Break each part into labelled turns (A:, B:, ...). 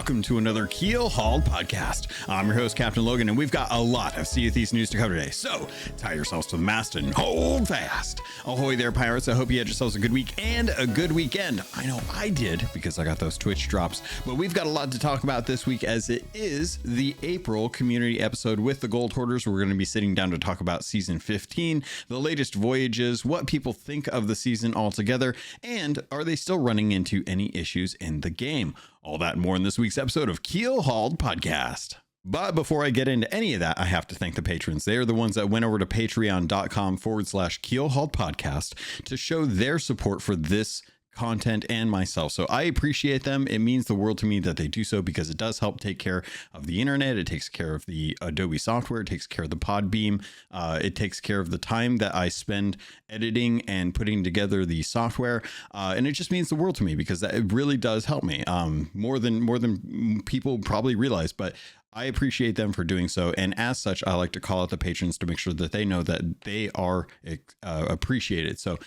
A: welcome to another Keelhauled podcast. I'm your host, Captain Logun, and we've got a lot of Sea of Thieves news to cover today. So tie yourselves to the mast and hold fast. Ahoy there, pirates. I hope you had yourselves a good week and a good weekend. I know I did because I got those Twitch drops, but we've got a lot to talk about this week as it is the April community episode with the Gold Hoarders. We're going to be sitting down to talk about season 15, the latest voyages, what people think of the season altogether, and are they still running into any issues in the game? All that and more in this week's episode of Keelhauled Podcast. But before I get into any of that, I have to thank the patrons. They are the ones that went over to patreon.com/Keelhauled Podcast to show their support for this content and myself. So I appreciate them. It means the world to me that they do so because it does help take care of the internet. It takes care of the Adobe software. It takes care of the Podbeam. It takes care of the time that I spend editing and putting together the software. And it just means the world to me because it really does help me more than people probably realize. But I appreciate them for doing so. And as such, I like to call out the patrons to make sure that they know that they are appreciated. So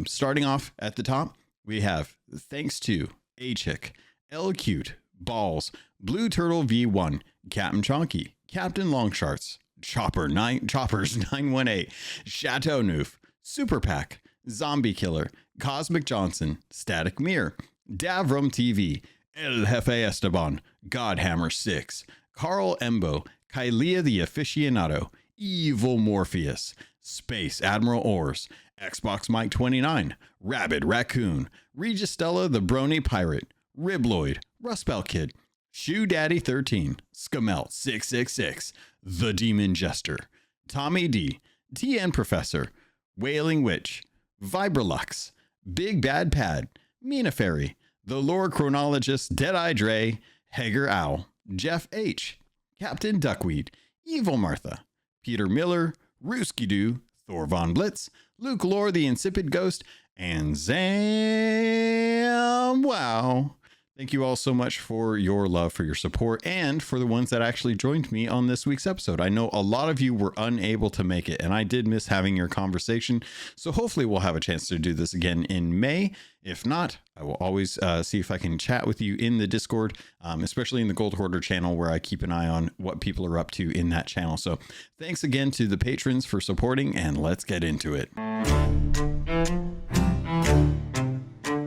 A: starting off at the top, we have thanks to A-Chick, L-Cute, Balls, Blue Turtle V1, Captain Chonky, Captain Longsharts, Choppers 918, Chateau Noof, Super Pack, Zombie Killer, Cosmic Johnson, Static Mirror, Davrum TV, El Jefe Esteban, Godhammer 6, Carl Embo, Kylea the Aficionado, Evil Morpheus, Space Admiral Ors, Xbox Mike 29, Rabid Raccoon, Registella the Brony Pirate, Ribloid, Rustbell Kid, Shoe Daddy 13, Skamelt 666, The Demon Jester, Tommy D, TN Professor, Wailing Witch, Vibralux, Big Bad Pad, Mina Fairy, The Lore Chronologist, Deadeye Dre, Hager Owl, Jeff H, Captain Duckweed, Evil Martha, Peter Miller, Rooski Doo, Thor Von Blitz, Luke Lore the Insipid Ghost, and Zam Wow. Thank you all so much for your love, for your support, and for the ones that actually joined me on this week's episode. I know a lot of you were unable to make it, and I did miss having your conversation. So hopefully we'll have a chance to do this again in May. If not, I will always see if I can chat with you in the Discord, especially in the Gold Hoarder channel where I keep an eye on what people are up to in that channel. So thanks again to the patrons for supporting, and let's get into it.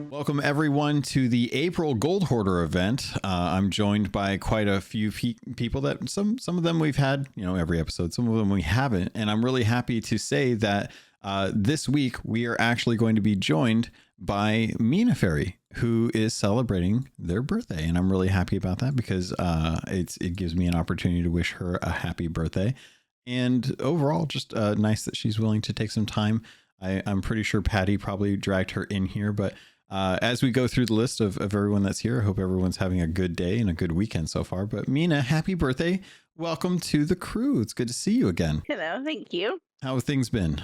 A: Welcome everyone to the April Gold Hoarder event. I'm joined by quite a few people that some of them we've had, every episode, some of them we haven't. And I'm really happy to say that this week we are actually going to be joined by Mina Fairy, who is celebrating their birthday. And I'm really happy about that because it gives me an opportunity to wish her a happy birthday. And overall, just nice that she's willing to take some time. I'm pretty sure Patty probably dragged her in here, but as we go through the list of everyone that's here, I hope everyone's having a good day and a good weekend so far. But Mina, happy birthday. Welcome to the crew. It's good to see you again.
B: Hello, thank you.
A: How have things been?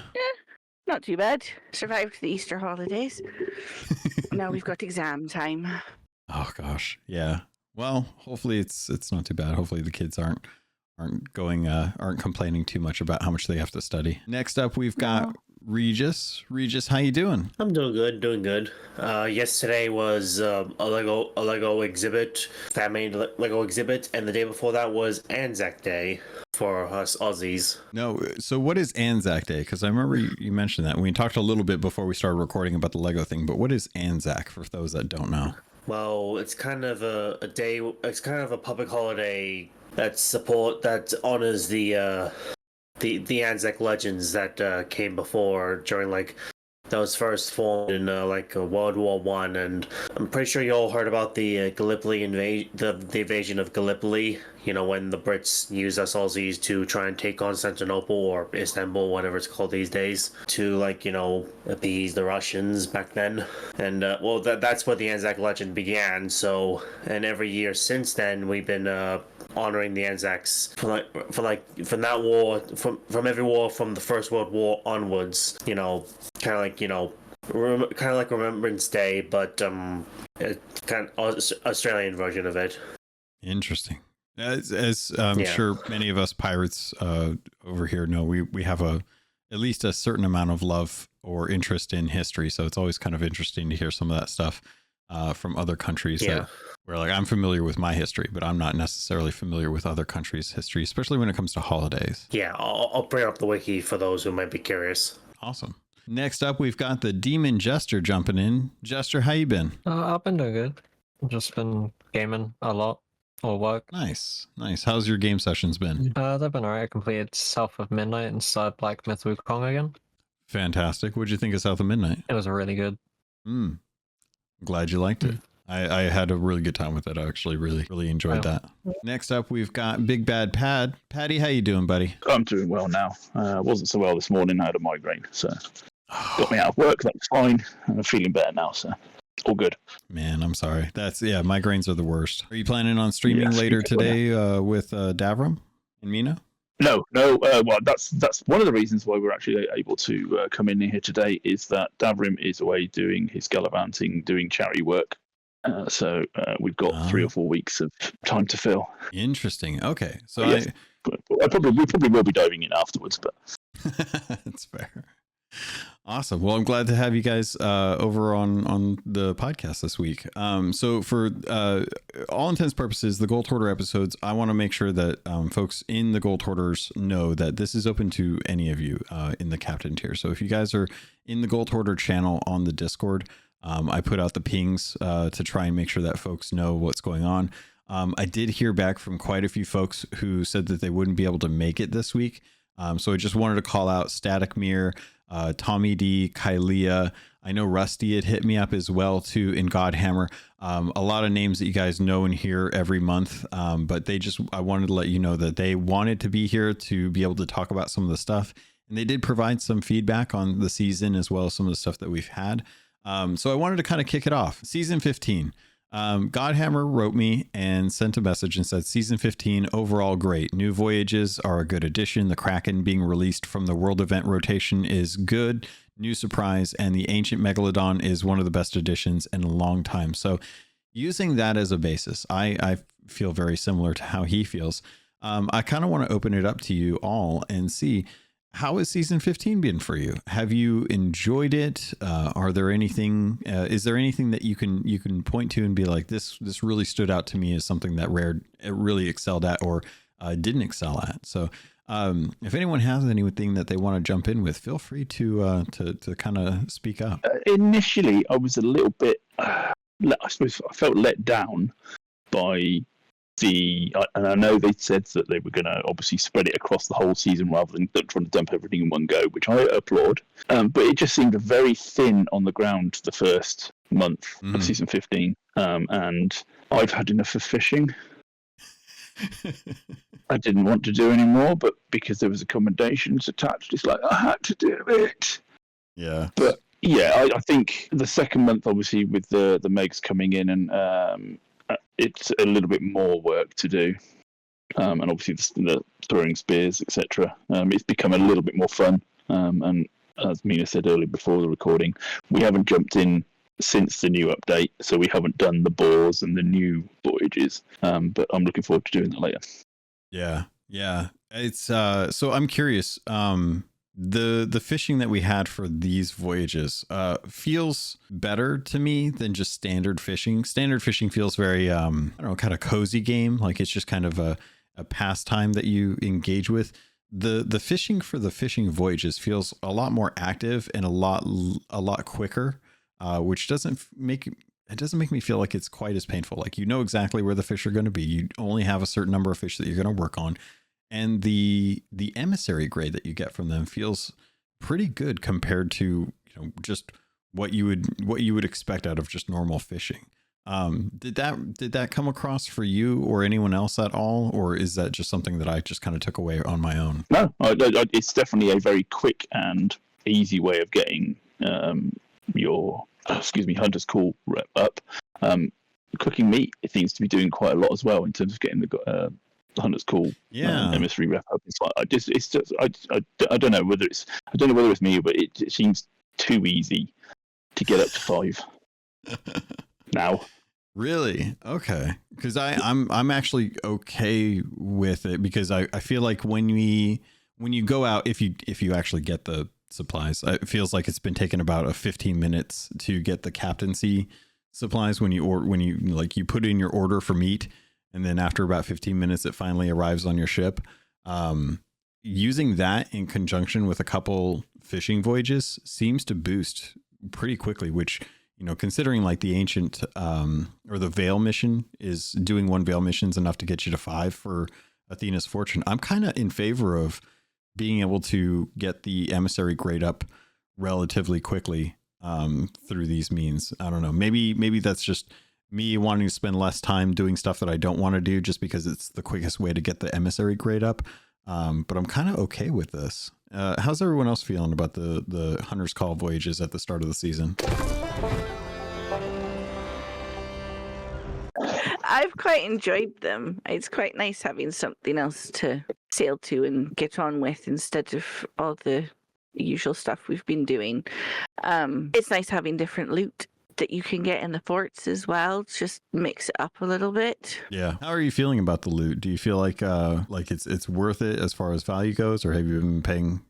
B: Not too bad. Survived the Easter holidays. Now we've got exam time.
A: Oh gosh. Yeah. Well, hopefully it's not too bad. Hopefully the kids aren't complaining too much about how much they have to study. Next up, we've got Regis. Regis, how you doing?
C: I'm doing good. Yesterday was a Lego exhibit, fan-made Lego exhibit, and the day before that was Anzac Day for us Aussies.
A: No, so what is Anzac Day? Because I remember you mentioned that. We talked a little bit before we started recording about the Lego thing, but what is Anzac for those that don't know?
C: Well, it's kind of a day. It's kind of a public holiday that honors the Anzac legends that came before during that was first formed in World War One, and I'm pretty sure you all heard about the Gallipoli the invasion of Gallipoli. When the Brits used us Aussies to try and take Constantinople or Istanbul, whatever it's called these days, to appease the Russians back then. And that's where the Anzac legend began. So, and every year since then, we've been honoring the Anzacs from that war, from every war from the First World War onwards. Kind of like Remembrance Day, but kind of Australian version of it.
A: Interesting. As I'm sure many of us pirates over here know, we have at least a certain amount of love or interest in history, so it's always kind of interesting to hear some of that stuff. from other countries
C: Yeah.
A: that where like I'm familiar with my history, but I'm not necessarily familiar with other countries' history, especially when it comes to holidays.
C: Yeah, I'll bring up the wiki for those who might be curious.
A: Awesome. Next up, we've got the Demon Jester jumping in. Jester, how you been?
D: I've been doing good. Just been gaming a lot or work.
A: Nice. How's your game sessions been?
D: They've been alright. I completed South of Midnight and started Black Myth Wukong again.
A: Fantastic. What'd you think of South of Midnight?
D: It was really good.
A: Glad you liked it. I had a really good time with it. I actually really enjoyed that. Next up, we've got Big Bad Pad. Patty, how you doing, buddy?
E: I'm doing well now. Wasn't so well this morning. I had a migraine, so got me out of work. That was fine. I'm feeling better now, so all good.
A: Man, I'm sorry. Migraines are the worst. Are you planning on streaming
E: Yeah,
A: later today with Davram and Mina?
E: No. Well, that's one of the reasons why we're actually able to come in here today is that Davrim is away doing his gallivanting, doing charity work. So we've got 3 or 4 weeks of time to fill.
A: Interesting. Okay, so
E: yes. We probably will be diving in afterwards, but
A: that's fair. Awesome. Well, I'm glad to have you guys over on the podcast this week. So for all intents and purposes, the Gold Hoarder episodes, I want to make sure that folks in the Gold Hoarders know that this is open to any of you in the Captain tier. So if you guys are in the Gold Hoarder channel on the Discord, I put out the pings to try and make sure that folks know what's going on. I did hear back from quite a few folks who said that they wouldn't be able to make it this week. So I just wanted to call out Static Mirror, Tommy D, Kylea. I know Rusty had hit me up as well too in Godhammer. A lot of names that you guys know and hear every month. But I wanted to let you know that they wanted to be here to be able to talk about some of the stuff. And they did provide some feedback on the season as well as some of the stuff that we've had. So I wanted to kind of kick it off. Season 15. Godhammer wrote me and sent a message and said, season 15 overall great. New voyages are a good addition. The Kraken being released from the world event rotation is good. New surprise. And the Ancient Megalodon is one of the best additions in a long time. So using that as a basis, I feel very similar to how he feels. I kind of want to open it up to you all and see, how has season 15 been for you? Have you enjoyed it? Is there anything that you can point to and be like, this really stood out to me as something that Rare really excelled at or didn't excel at? So if anyone has anything that they want to jump in with, feel free to kind of speak up.
E: Initially, I was a little bit, I suppose I felt let down by and I know they said that they were going to obviously spread it across the whole season rather than trying to dump everything in one go, which I applaud. But it just seemed very thin on the ground the first month of season 15. And I've had enough of fishing. I didn't want to do any more, but because there was accommodations attached, it's like I had to do it.
A: Yeah.
E: But yeah, I think the second month, obviously, with the Megs coming in and it's a little bit more work to do, and obviously the throwing spears, etc. It's become a little bit more fun. And as Mina said earlier before the recording, we haven't jumped in since the new update, so we haven't done the boars and the new voyages. But I'm looking forward to doing that later.
A: Yeah. It's so I'm curious. The fishing that we had for these voyages feels better to me than just standard fishing. Standard fishing feels very I don't know, kind of cozy game, like it's just kind of a pastime that you engage with. The fishing for the fishing voyages feels a lot more active and a lot quicker, which doesn't make me feel like it's quite as painful. Like, you know exactly where the fish are going to be. You only have a certain number of fish that you're going to work on. And the emissary grade that you get from them feels pretty good compared to, just what you would expect out of just normal fishing. Did that come across for you or anyone else at all, or is that just something that I just kind of took away on my own?
E: No, it's definitely a very quick and easy way of getting your hunter's call up. Cooking meat, it seems to be doing quite a lot as well in terms of getting the hunter's call emissary wrap up. It's like I don't know whether it's me, but it seems too easy to get up to 5 now.
A: Really? Okay. Because I'm actually okay with it, because I feel like when you go out, if you actually get the supplies, it feels like it's been taking about 15 minutes to get the captaincy supplies when you like you put in your order for meat, and then after about 15 minutes it finally arrives on your ship. Using that in conjunction with a couple fishing voyages seems to boost pretty quickly, which, you know, considering like the ancient or the Veil mission is doing one Veil mission's enough to get you to 5 for Athena's Fortune. I'm kind of in favor of being able to get the emissary grade up relatively quickly through these means. I don't know. Maybe that's just me wanting to spend less time doing stuff that I don't want to do just because it's the quickest way to get the emissary grade up. But I'm kind of okay with this. How's everyone else feeling about the Hunter's Call voyages at the start of the season?
B: I've quite enjoyed them. It's quite nice having something else to sail to and get on with instead of all the usual stuff we've been doing. It's nice having different loot that you can get in the forts as well. Just mix it up a little bit.
A: Yeah. How are you feeling about the loot? Do you feel like it's worth it as far as value goes, or have you been paying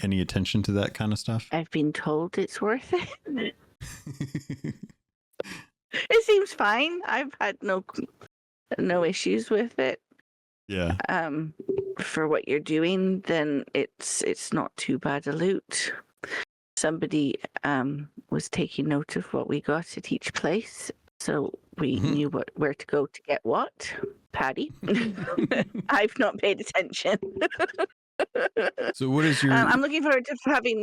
A: any attention to that kind of stuff?
B: I've been told it's worth it. It seems fine. I've had no issues with it.
A: Yeah.
B: For what you're doing, then it's not too bad a loot. Somebody was taking note of what we got at each place, so we knew where to go to get what. Paddy. I've not paid attention.
A: So what is your?
B: I'm looking forward to having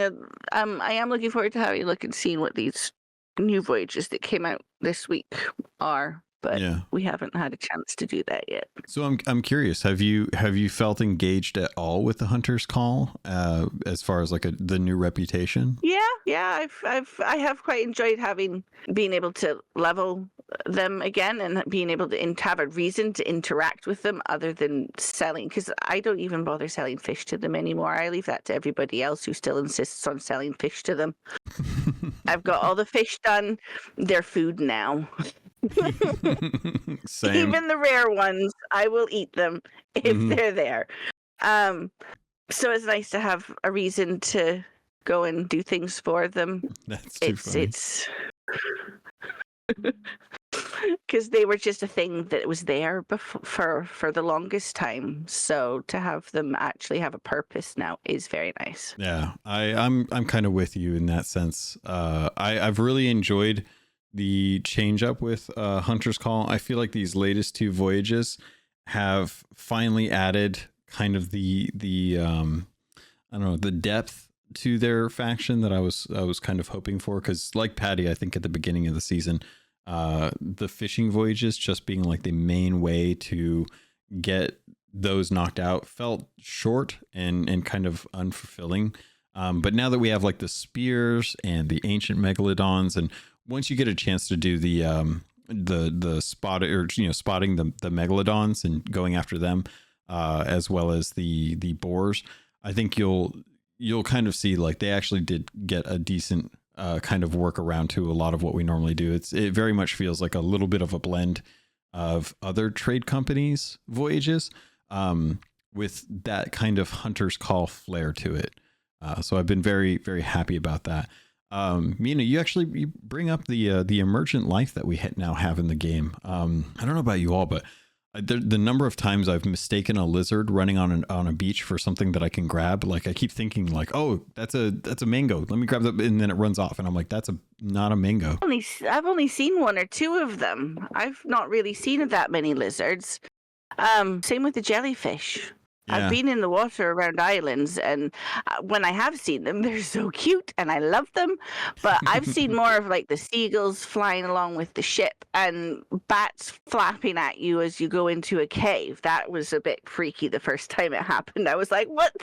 B: I am looking forward to having a look and seeing what these new voyages that came out this week are, but we haven't had a chance to do that yet.
A: So I'm curious. Have you felt engaged at all with the Hunter's Call as far as like the new reputation?
B: Yeah. I have quite enjoyed being able to level them again and being able to have a reason to interact with them other than selling, because I don't even bother selling fish to them anymore. I leave that to everybody else who still insists on selling fish to them. I've got all the fish done. They're food now.
A: Same.
B: Even the rare ones, I will eat them if they're there. So it's nice to have a reason to go and do things for them.
A: That's too funny.
B: It's because they were just a thing that was there before for the longest time. So to have them actually have a purpose now is very nice.
A: Yeah, I'm kind of with you in that sense. I've really enjoyed the change up with Hunter's Call. I feel like these latest 2 voyages have finally added kind of the I don't know, the depth to their faction that I was kind of hoping for, because like Patty, I think at the beginning of the season, the fishing voyages just being like the main way to get those knocked out felt short and kind of unfulfilling. But now that we have like the spears and the ancient megalodons, and once you get a chance to do the spot, or spotting the megalodons and going after them, as well as the boars, I think you'll kind of see like they actually did get a decent kind of workaround to a lot of what we normally do. It very much feels like a little bit of a blend of other trade companies' voyages, with that kind of Hunter's Call flair to it. So I've been very, very happy about that. Mina, you bring up the emergent life that we now have in the game. I don't know about you all, but the number of times I've mistaken a lizard running on a beach for something that I can grab. Like I keep thinking like, oh, that's a mango. Let me grab that, and then it runs off, and I'm like, that's not a mango.
B: I've only seen 1 or 2 of them. I've not really seen that many lizards. Same with the jellyfish. Yeah. I've been in the water around islands, and when I have seen them, they're so cute, and I love them. But I've seen more of like the seagulls flying along with the ship and bats flapping at you as you go into a cave. That was a bit freaky the first time it happened. I was like, what?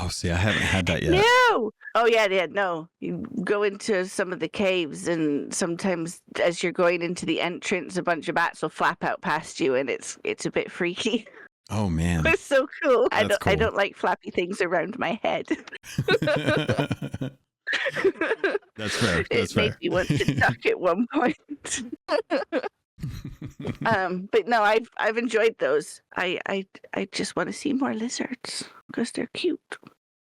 A: Oh, see, I haven't had that yet.
B: No. Oh, yeah. No. You go into some of the caves, and sometimes as you're going into the entrance, a bunch of bats will flap out past you, and it's a bit freaky.
A: Oh man,
B: it's so cool.
A: That's cool.
B: I don't like flappy things around my head.
A: That's fair.
B: It made me want to duck at one point. But no, I've enjoyed those. I just want to see more lizards because they're cute.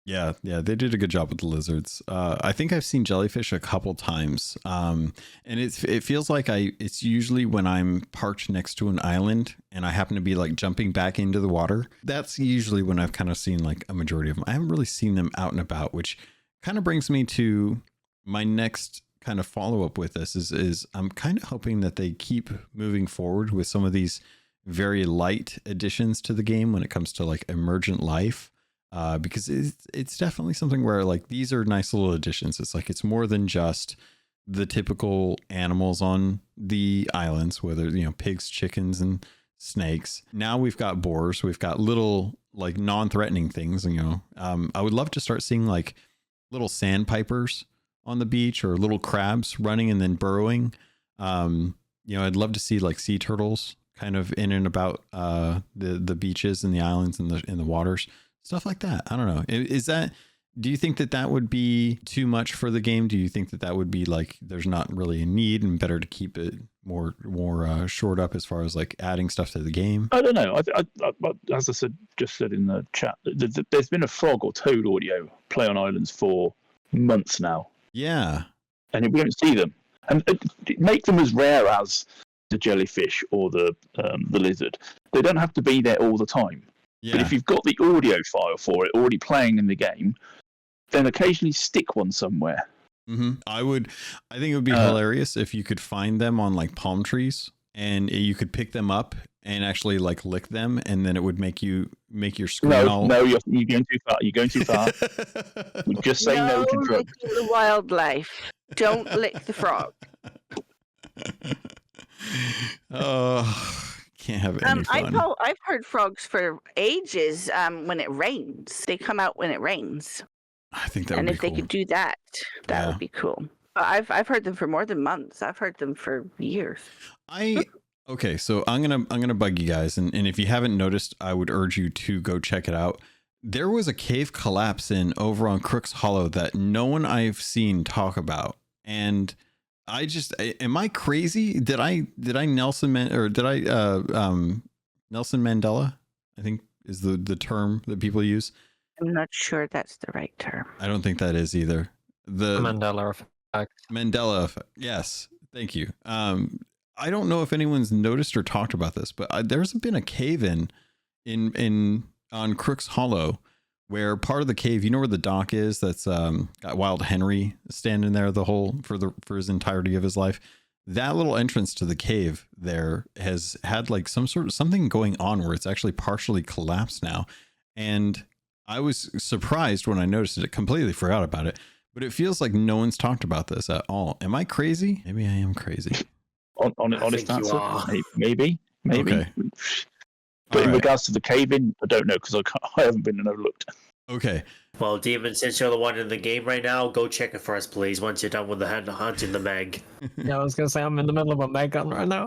A: Yeah, they did a good job with the lizards. I think I've seen jellyfish a couple times, and it feels like it's usually when I'm parked next to an island and I happen to be like jumping back into the water. That's usually when I've kind of seen like a majority of them. I haven't really seen them out and about, which kind of brings me to my next kind of follow up with this. Is I'm kind of hoping that they keep moving forward with some of these very light additions to the game when it comes to like emergent life. Because it's definitely something where like these are nice little additions. It's like it's more than just the typical animals on the islands, whether pigs, chickens, and snakes. Now we've got boars. We've got little like non-threatening things. I would love to start seeing like little sandpipers on the beach or little crabs running and then burrowing. I'd love to see like sea turtles kind of in and about the beaches and the islands and in the waters. Stuff like that. I don't know. Do you think that would be too much for the game? Do you think that would be like, there's not really a need and better to keep it more shored up as far as like adding stuff to the game?
E: I don't know. I as I just said in the chat, there's been a frog or toad audio play on islands for months now.
A: Yeah.
E: And we don't see them. And make them as rare as the jellyfish or the lizard. They don't have to be there all the time.
A: Yeah.
E: But if you've got the audio file for it already playing in the game, then occasionally stick one somewhere.
A: Mm-hmm. I think it would be hilarious if you could find them on like palm trees and you could pick them up and actually like lick them, and then it would make your screen
E: No, you're going too far. You're going too far. We just say no to drugs.
B: Licking the wildlife. Don't lick the frog.
A: Oh. Can't have any fun.
B: I've heard frogs for ages when it rains. They come out when it rains.
A: I think that would be cool.
B: And if they could do that, that would be cool. I've heard them for more than months. I've heard them for years.
A: Okay, so I'm gonna bug you guys, and if you haven't noticed, I would urge you to go check it out. There was a cave collapse over on Crook's Hollow that no one I've seen talk about, and am I crazy? Did I Nelson Mandela, I think is the term that people use.
B: I'm not sure that's the right term.
A: I don't think that is either. The
D: Mandela effect.
A: Mandela effect. Yes. Thank you. I don't know if anyone's noticed or talked about this, but there's been a cave in on Crook's Hollow where part of the cave, where the dock is, that's got Wild Henry standing there for his entirety of his life. That little entrance to the cave there has had like something going on where it's actually partially collapsed now. And I was surprised when I noticed it. Completely forgot about it, but it feels like no one's talked about this at all. Am I crazy? Maybe I am crazy.
E: Honest answer, maybe.
A: Okay.
E: But
A: all
E: in
A: right.
E: regards to the cave-in, I don't know because I haven't been and overlooked.
A: Okay.
C: Well, Demon, since you're the one in the game right now, go check it for us, please. Once you're done with the hunting the Meg.
D: Yeah, I was gonna say I'm in the middle of a Meg gun right now.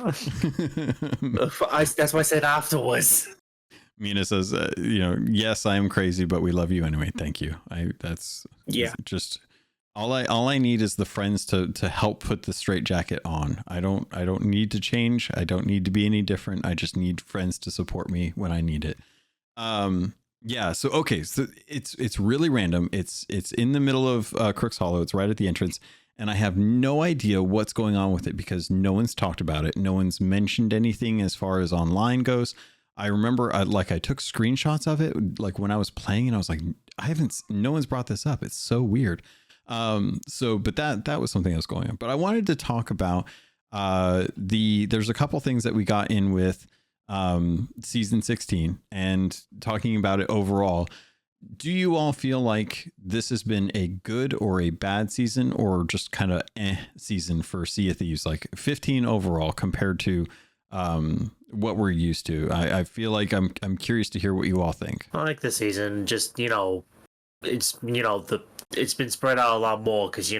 C: That's why I said afterwards.
A: Mina says, yes, I am crazy, but we love you anyway. Thank you. Just all I need is the friends to help put the straitjacket on. I don't need to change. I don't need to be any different. I just need friends to support me when I need it. Yeah. So, okay. So it's really random. It's in the middle of Crook's Hollow. It's right at the entrance. And I have no idea what's going on with it because no one's talked about it. No one's mentioned anything as far as online goes. I remember I took screenshots of it like when I was playing and I was like, no one's brought this up. It's so weird. But that was something that was going on, but I wanted to talk about, there's a couple things that we got in with, season 16 and talking about it overall. Do you all feel like this has been a good or a bad season or just kind of season for Sea of Thieves, like 15 overall compared to, what we're used to? I feel like I'm curious to hear what you all think.
C: I like the season. Just it's it's been spread out a lot more because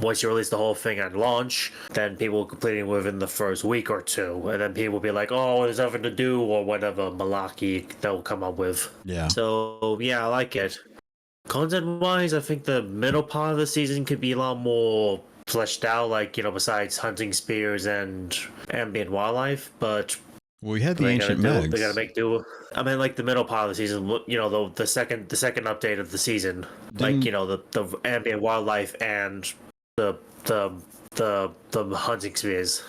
C: once you release the whole thing at launch, then people will complete it within the first week or two, and then people will be like, "Oh, there's nothing to do," or whatever malarkey they'll come up with.
A: Yeah.
C: So yeah, I like it. Content-wise, I think the middle part of the season could be a lot more fleshed out, like besides hunting spears and ambient wildlife. But
A: Well, we had the
C: They
A: ancient
C: gotta
A: Megs.
C: They gotta make do. I mean, like the middle part of the season. You know, the second update of the season. Like, you know, the ambient wildlife and the hunting spears.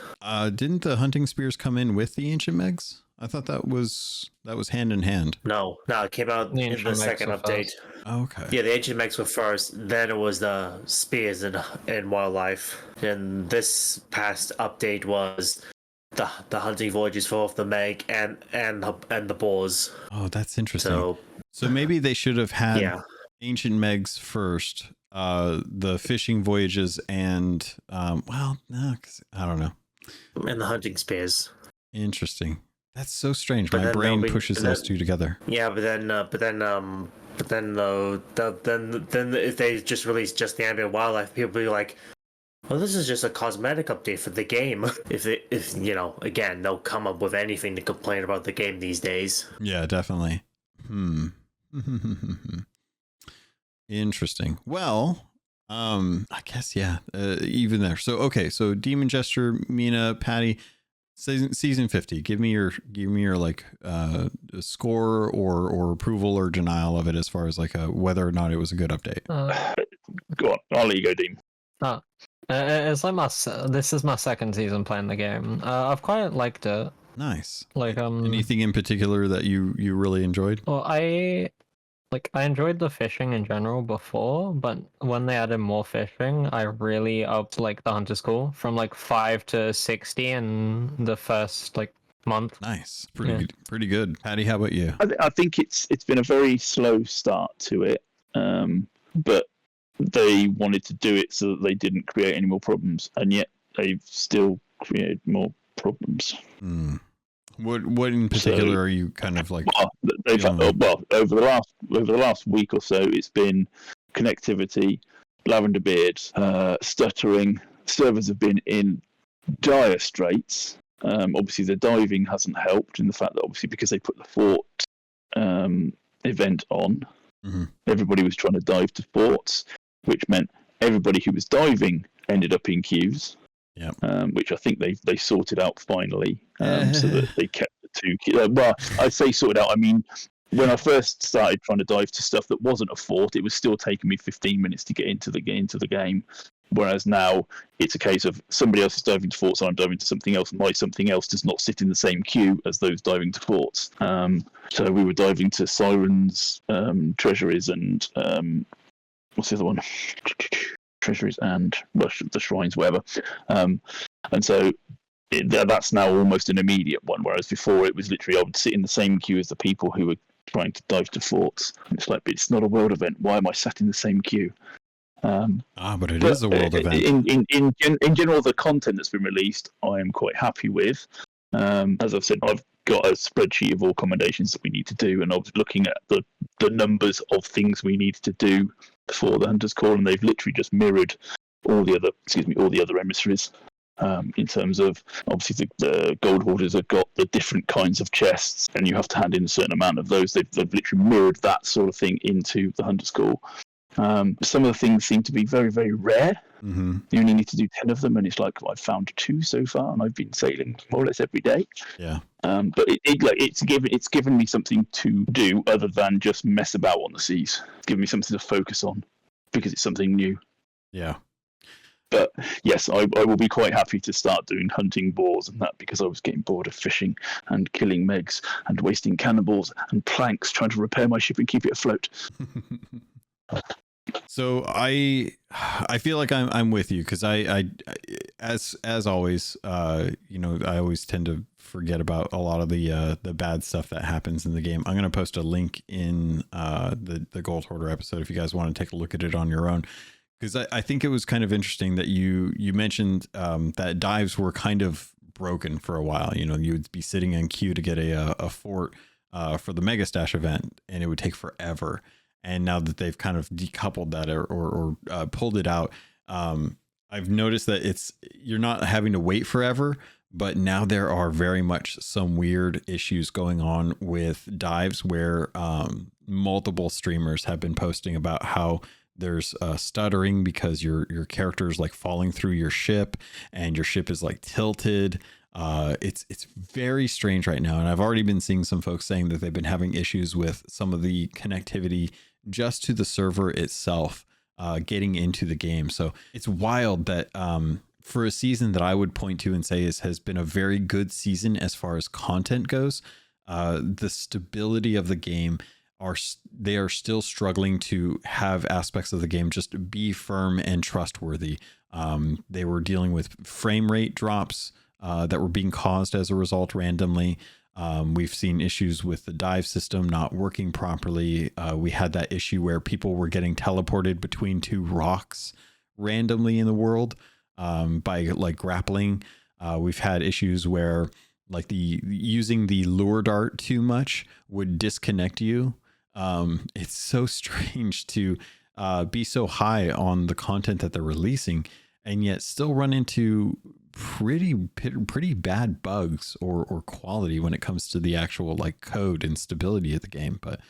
A: Didn't the hunting spears come in with the ancient Megs? I thought that was hand in hand.
C: No, it came out
D: The
C: in
D: ancient
C: the
D: Megs
C: second
D: were
C: update.
D: first.
A: Okay.
C: Yeah, the ancient mechs were first. Then it was the spears and wildlife. And this past update was the hunting voyages for the meg and the boars.
A: Oh, that's interesting.
C: So
A: maybe they should have had
C: yeah,
A: ancient Megs first, the fishing voyages, and well, no, 'cause I don't know.
C: and the hunting spears.
A: Interesting. That's so strange.
C: But
A: My
C: then
A: brain
C: they'll be-
A: pushes
C: and
A: those
C: then-
A: two together.
C: Yeah, but then if they just release just the ambient wildlife, people will be like, well, this is just a cosmetic update for the game. If you know, again, they'll come up with anything to complain about the game these days.
A: Yeah, definitely. Interesting. Well, I guess yeah. Even there. So okay. So Demon Jester, Mina, Patty, season 50. Give me your like score or approval or denial of it as far as like whether or not it was a good update.
E: Go on, I'll let you go, Dean.
D: It's like this is my second season playing the game. I've quite liked it.
A: Nice.
D: Like
A: anything in particular that you really enjoyed?
D: Well, I enjoyed the fishing in general before, but when they added more fishing, I really upped like the hunter score from like 5 to 60 in the first like month.
A: Nice. Pretty good. Patty, how about you?
E: I think it's been a very slow start to it, but they wanted to do it so that they didn't create any more problems, and yet they've still created more problems.
A: What in particular are you kind of like?
E: Over the last week or so, it's been connectivity, lavender beard, stuttering. Servers have been in dire straits. Obviously, the diving hasn't helped in the fact that obviously because they put the fort event on, everybody was trying to dive to forts, which meant everybody who was diving ended up in queues.
A: Yeah.
E: Which I think they sorted out finally, so that they kept the two. Well, I say sorted out. I mean, when I first started trying to dive to stuff that wasn't a fort, it was still taking me 15 minutes to get into the game. Whereas now it's a case of somebody else is diving to forts, and I'm diving to something else, and my something else does not sit in the same queue as those diving to forts. So we were diving to sirens, treasuries, and what's the other one? Treasuries and the shrines, whatever. And so that's now almost an immediate one, whereas before it was literally I would sit in the same queue as the people who were trying to dive to forts. And it's like, but it's not a world event. Why am I sat in the same queue?
A: But it is a world event.
E: In general, the content that's been released, I am quite happy with. As I've said, I've got a spreadsheet of all commendations that we need to do, and I was looking at the numbers of things we need to do for the Hunter's Call, and they've literally just mirrored all the other emissaries. In terms of obviously the Gold Hoarders have got the different kinds of chests, and you have to hand in a certain amount of those. They've literally mirrored that sort of thing into the Hunter's Call. Some of the things seem to be very, very rare. You only need to do 10 of them, and it's like I've found 2 so far, and I've been sailing more or less every day.
A: Yeah.
E: But it's given me something to do other than just mess about on the seas. It's given me something to focus on because it's something new.
A: Yeah.
E: But yes, I will be quite happy to start doing hunting boars and that, because I was getting bored of fishing and killing megs and wasting cannonballs and planks trying to repair my ship and keep it afloat.
A: So I feel like I'm with you, because I as always, I always tend to forget about a lot of the bad stuff that happens in the game. I'm going to post a link in the Gold Hoarder episode if you guys want to take a look at it on your own, because I think it was kind of interesting that you mentioned that dives were kind of broken for a while. You know, you would be sitting in queue to get a fort for the Mega Stash event, and it would take forever. And now that they've kind of decoupled that or pulled it out, I've noticed that you're not having to wait forever, but now there are very much some weird issues going on with dives where multiple streamers have been posting about how there's stuttering because your character is like falling through your ship and your ship is like tilted. It's very strange right now, and I've already been seeing some folks saying that they've been having issues with some of the connectivity just to the server itself, getting into the game. So it's wild that for a season that I would point to and say has been a very good season as far as content goes, the stability of the game they are still struggling to have aspects of the game just be firm and trustworthy. They were dealing with frame rate drops that were being caused as a result randomly. We've seen issues with the dive system not working properly. We had that issue where people were getting teleported between two rocks randomly in the world by like grappling. We've had issues where like using the lure dart too much would disconnect you. It's so strange to be so high on the content that they're releasing and yet still run into pretty bad bugs or quality when it comes to the actual like code and stability of the game. But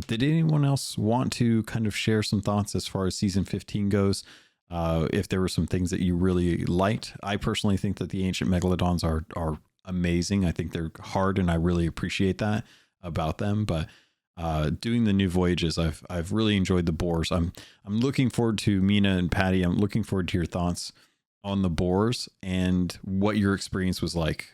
A: did anyone else want to kind of share some thoughts as far as season 15 goes? If there were some things that you really liked. I personally think that the ancient megalodons are amazing. I think they're hard and I really appreciate that about them. But doing the new voyages, I've really enjoyed the boars. I'm looking forward to Mina and Patty. I'm looking forward to your thoughts on the boars and what your experience was like.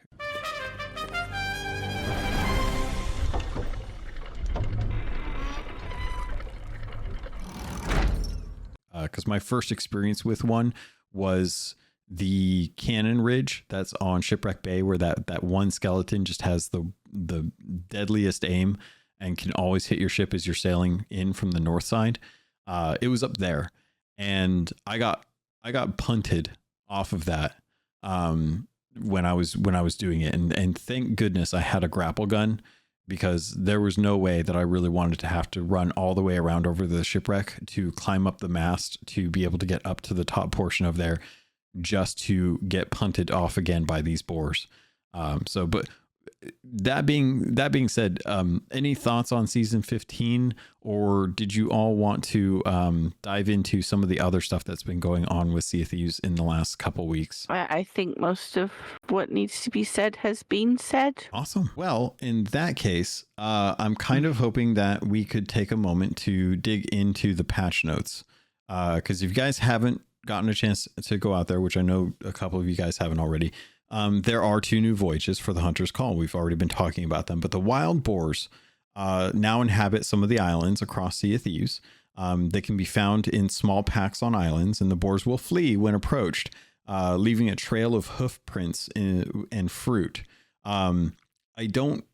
A: Because my first experience with one was the cannon ridge that's on Shipwreck Bay, where that one skeleton just has the deadliest aim and can always hit your ship as you're sailing in from the north side. It was up there, and I got punted off of that when I was doing it, and thank goodness I had a grapple gun, because there was no way that I really wanted to have to run all the way around over the shipwreck to climb up the mast to be able to get up to the top portion of there just to get punted off again by these boars. But that being said, any thoughts on season 15, or did you all want to dive into some of the other stuff that's been going on with Sea of Thieves in the last couple weeks?
B: I think most of what needs to be said has been said.
A: Awesome. Well, in that case, I'm kind of hoping that we could take a moment to dig into the patch notes, because if you guys haven't gotten a chance to go out there, which I know a couple of you guys haven't already, there are 2 new voyages for the Hunter's Call. We've already been talking about them, but the wild boars now inhabit some of the islands across Sea of Thieves. They can be found in small packs on islands, and the boars will flee when approached, leaving a trail of hoof prints and fruit. I don't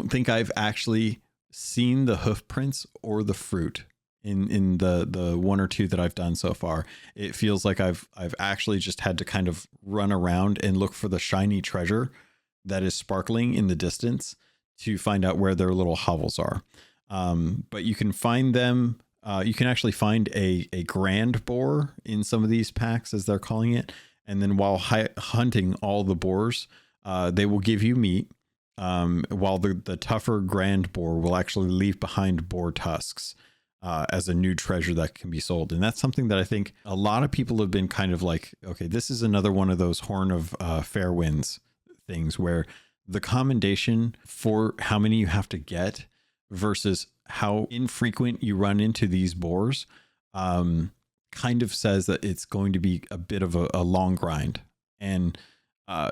A: think I've actually seen the hoof prints or the fruit in the 1 or 2 that I've done so far. It feels like I've actually just had to kind of run around and look for the shiny treasure that is sparkling in the distance to find out where their little hovels are. But you can find them. You can actually find a grand boar in some of these packs, as they're calling it. And then while hunting all the boars, they will give you meat, while the tougher grand boar will actually leave behind boar tusks as a new treasure that can be sold. And that's something that I think a lot of people have been kind of like, okay, this is another one of those Horn of Fair Winds things where the commendation for how many you have to get versus how infrequent you run into these boars kind of says that it's going to be a bit of a long grind. And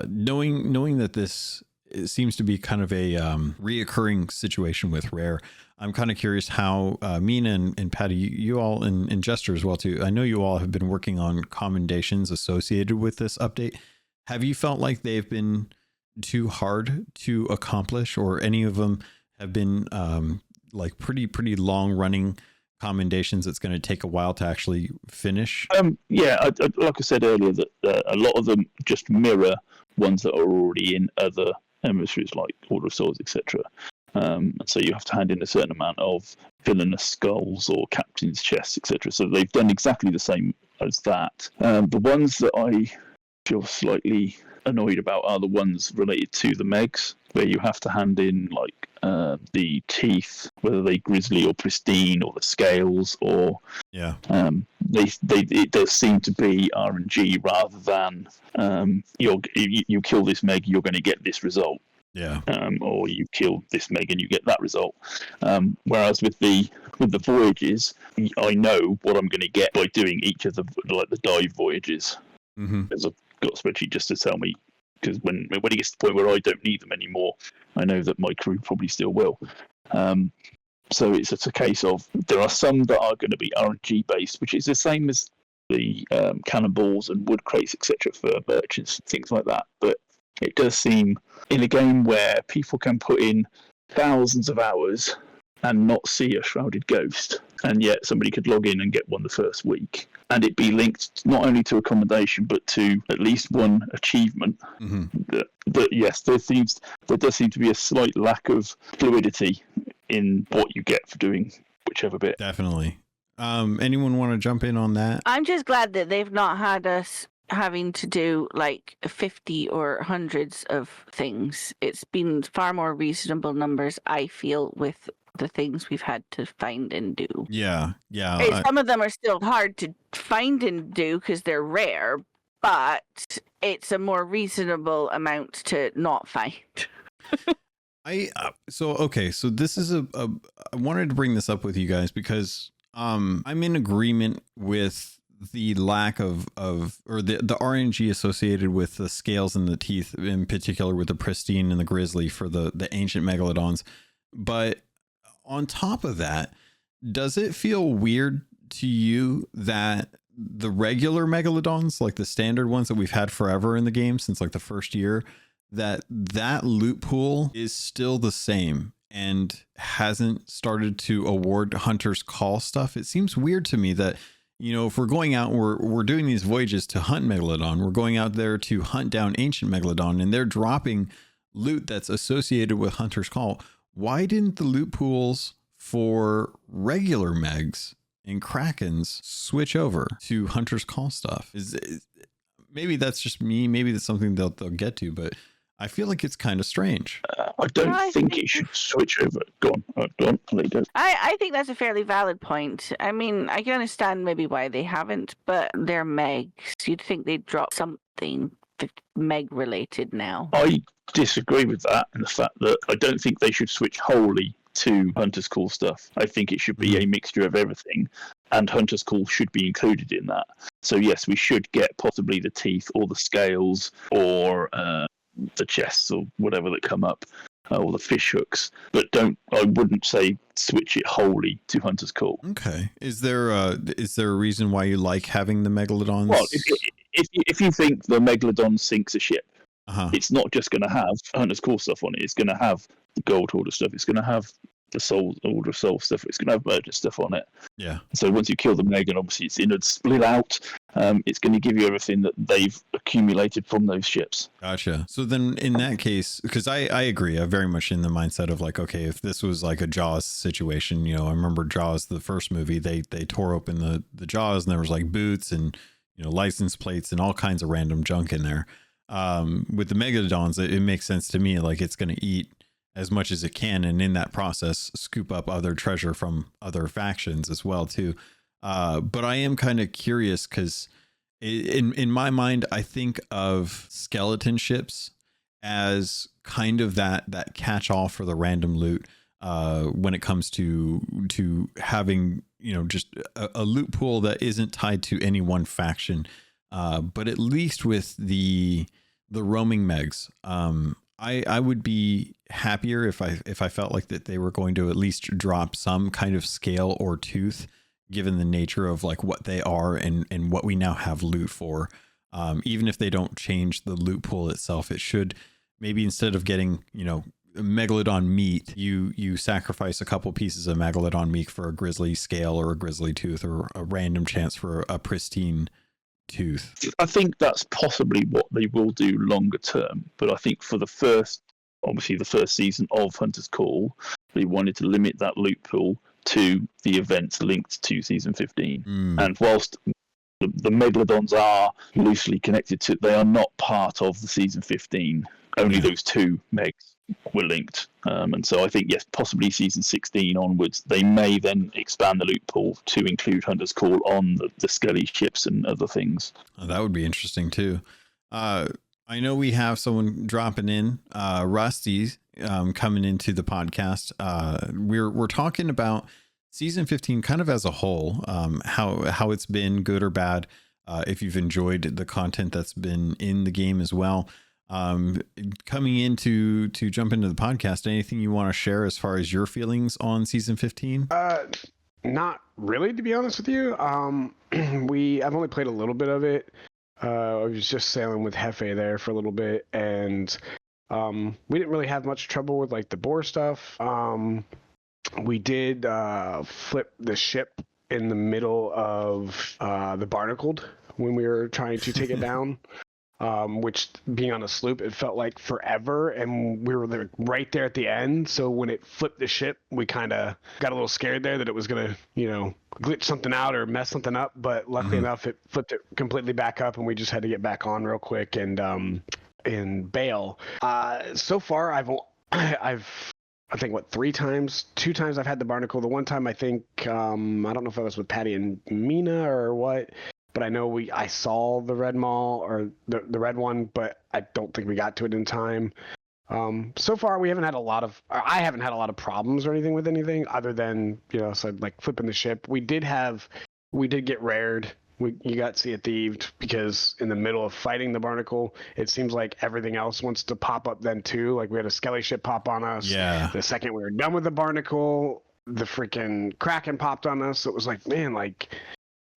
A: knowing that this seems to be kind of a reoccurring situation with Rare, I'm kind of curious how Mina and Patty, you all, and Jester as well too, I know you all have been working on commendations associated with this update. Have you felt like they've been too hard to accomplish, or any of them have been like pretty long running commendations that's going to take a while to actually finish?
E: Yeah, like I said earlier, that a lot of them just mirror ones that are already in other emissaries like Order of Swords, etc. And so you have to hand in a certain amount of villainous skulls or captain's chests, etc. So they've done exactly the same as that. The ones that I feel slightly annoyed about are the ones related to the Megs. where you have to hand in like the teeth, whether they grizzly or pristine, or the scales, or it does seem to be RNG rather than you kill this meg, you're going to get this result.
A: Yeah.
E: Or you kill this meg and you get that result. Whereas with the voyages, I know what I'm going to get by doing each of the dive voyages. Because I've got a spreadsheet just to tell me. Because when it gets to the point where I don't need them anymore, I know that my crew probably still will. So it's a case of there are some that are going to be RNG based, which is the same as the cannonballs and wood crates, etc., for merchants, things like that. But it does seem in a game where people can put in thousands of hours and not see a shrouded ghost, and yet somebody could log in and get one the first week, and it be linked not only to accommodation but to at least one achievement. That yes, there does seem to be a slight lack of fluidity in what you get for doing whichever bit.
A: Definitely. Anyone want to jump in on that?
B: I'm just glad that they've not had us having to do like 50 or hundreds of things. It's been far more reasonable numbers, I feel, with the things we've had to find and do.
A: Yeah.
B: Some of them are still hard to find and do because they're rare, but it's a more reasonable amount to not find.
A: So this is I wanted to bring this up with you guys because I'm in agreement with the lack of or the RNG associated with the scales and the teeth, in particular with the pristine and the grizzly for the ancient megalodons. But on top of that, does it feel weird to you that the regular megalodons, like the standard ones that we've had forever in the game since like the first year, that loot pool is still the same and hasn't started to award Hunter's Call stuff? It seems weird to me that, you know, if we're going out, we're doing these voyages to hunt megalodon, we're going out there to hunt down ancient megalodon, and they're dropping loot that's associated with Hunter's Call. Why didn't the loot pools for regular megs and krakens switch over to Hunter's Call stuff? Maybe that's just me. Maybe that's something they'll get to, but I feel like it's kind of strange.
E: I don't think it should switch over. Go on. I'll let you go.
B: I think that's a fairly valid point. I mean, I can understand maybe why they haven't, but they're megs. You'd think they'd drop something meg related now.
E: I disagree with that, and the fact that I don't think they should switch wholly to Hunter's Call stuff. I think it should be a mixture of everything, and Hunter's Call should be included in that. So yes, we should get possibly the teeth or the scales or the chests or whatever that come up, or the fish hooks, but I wouldn't say switch it wholly to Hunter's Call.
A: Okay. Is there a reason why you like having the megalodons?
E: Well, if you think the megalodon sinks a ship, it's not just going to have Hunter's Call stuff on it. It's going to have the Gold Hoarder stuff. It's going to have the Order of Soul stuff. It's going to have merger stuff on it.
A: Yeah. So
E: once you kill the meg, and obviously it's in a split out, it's going to give you everything that they've accumulated from those ships.
A: Gotcha. So then in that case, because I agree, I'm very much in the mindset of like, okay, if this was like a Jaws situation, you know, I remember Jaws, the first movie, they tore open the jaws and there was like boots and, you know, license plates and all kinds of random junk in there. With the megalodons, it makes sense to me. Like it's going to eat as much as it can, and in that process scoop up other treasure from other factions as well too. But I am kind of curious because in my mind, I think of skeleton ships as kind of that catch-all for the random loot when it comes to having, you know, just a loot pool that isn't tied to any one faction. But at least with the roaming megs, I would be happier if I felt like that they were going to at least drop some kind of scale or tooth, given the nature of like what they are and what we now have loot for. Even if they don't change the loot pool itself, it should maybe, instead of getting, you know, megalodon meat, you sacrifice a couple pieces of megalodon meat for a grizzly scale or a grizzly tooth or a random chance for a pristine tooth.
E: I think that's possibly what they will do longer term, but I think for the first season of Hunter's Call, they wanted to limit that loot pool to the events linked to season 15. And whilst the megalodons are loosely connected to, they are not part of the season 15. Only those two megs were linked. And so I think, yes, possibly season 16 onwards, they may then expand the loot pool to include Hunter's Call on the Skelly ships and other things.
A: Oh, that would be interesting too. I know we have someone dropping in, Rusty, coming into the podcast. We're talking about season 15 kind of as a whole, how it's been, good or bad. If you've enjoyed the content that's been in the game as well. Coming in to jump into the podcast, anything you want to share as far as your feelings on season 15?
F: Not really, to be honest with you. I've only played a little bit of it. I was just sailing with Hefe there for a little bit, and we didn't really have much trouble with like the boar stuff. We did flip the ship in the middle of the Barnacled when we were trying to take it down. Which, being on a sloop, it felt like forever, and we were right there at the end. So when it flipped the ship, we kind of got a little scared there that it was gonna, glitch something out or mess something up. But luckily enough, it flipped it completely back up, and we just had to get back on real quick and bail. So far, I've I think two times I've had the Barnacle. The one time I think I don't know if I was with Patty and Mina or what. But I know I saw the red mall or the red one, but I don't think we got to it in time. So far we haven't had I haven't had a lot of problems or anything with anything other than, so like flipping the ship. We did get rared. You got Sea of Thieves because in the middle of fighting the Barnacle, it seems like everything else wants to pop up then too. Like we had a Skelly ship pop on us. Yeah. The second we were done with the Barnacle, the freaking Kraken popped on us. So it was like, man, like,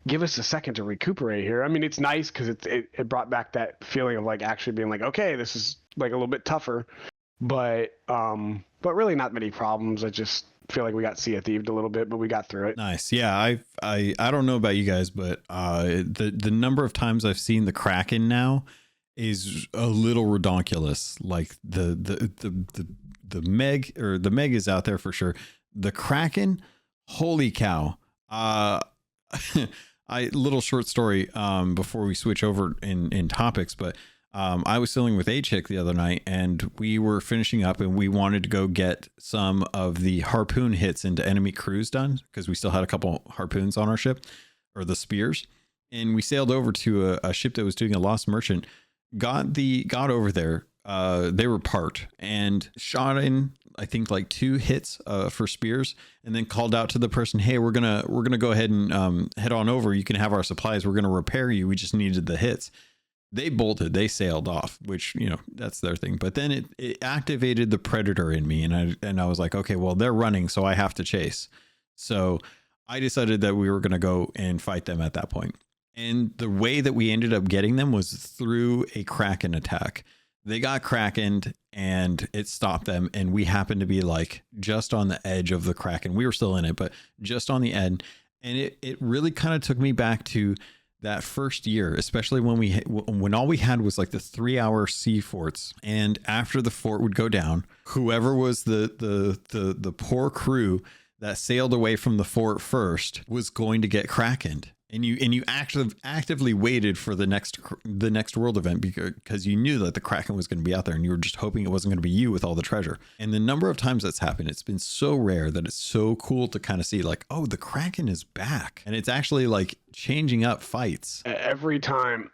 F: give us a second to recuperate here. I mean, it's nice because it brought back that feeling of like actually being like, okay, this is like a little bit tougher, but really not many problems. I just feel like we got Sea of Thieves a little bit, but we got through it.
A: Nice. Yeah. I don't know about you guys, but the number of times I've seen the Kraken now is a little redonkulous. Like the Meg, or the Meg is out there for sure. The Kraken, holy cow. Little short story before we switch over in topics, but I was sailing with A-Chick the other night, and we were finishing up, and we wanted to go get some of the harpoon hits into enemy crews done because we still had a couple harpoons on our ship, or the spears, and we sailed over to a ship that was doing a lost merchant. Got over there. They were parked and shot in, I think, like 2 hits for spears, and then called out to the person, hey, we're gonna go ahead and head on over. You can have our supplies. We're gonna repair you. We just needed the hits. They bolted. They sailed off, which, that's their thing. But then it activated the predator in me, and I was like, okay, well, they're running, so I have to chase. So I decided that we were gonna go and fight them at that point. And the way that we ended up getting them was through a Kraken attack. They got Krakened and it stopped them. And we happened to be like just on the edge of the Kraken. We were still in it, but just on the end. And it really kind of took me back to that first year, especially when all we had was like the 3-hour sea forts. And after the fort would go down, whoever was the poor crew that sailed away from the fort first was going to get Krakened. And you actively waited for the next world event because you knew that the Kraken was going to be out there, and you were just hoping it wasn't going to be you with all the treasure. And the number of times that's happened, it's been so rare that it's so cool to kind of see like, oh, the Kraken is back, and it's actually like changing up fights
F: every time.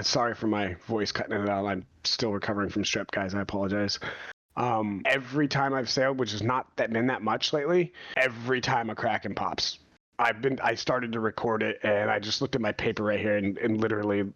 F: Sorry for my voice cutting it out. I'm still recovering from strep, guys. I apologize. Every time I've sailed, which has not been that much lately, every time a Kraken pops. I started to record it, and I just looked at my paper right here, and literally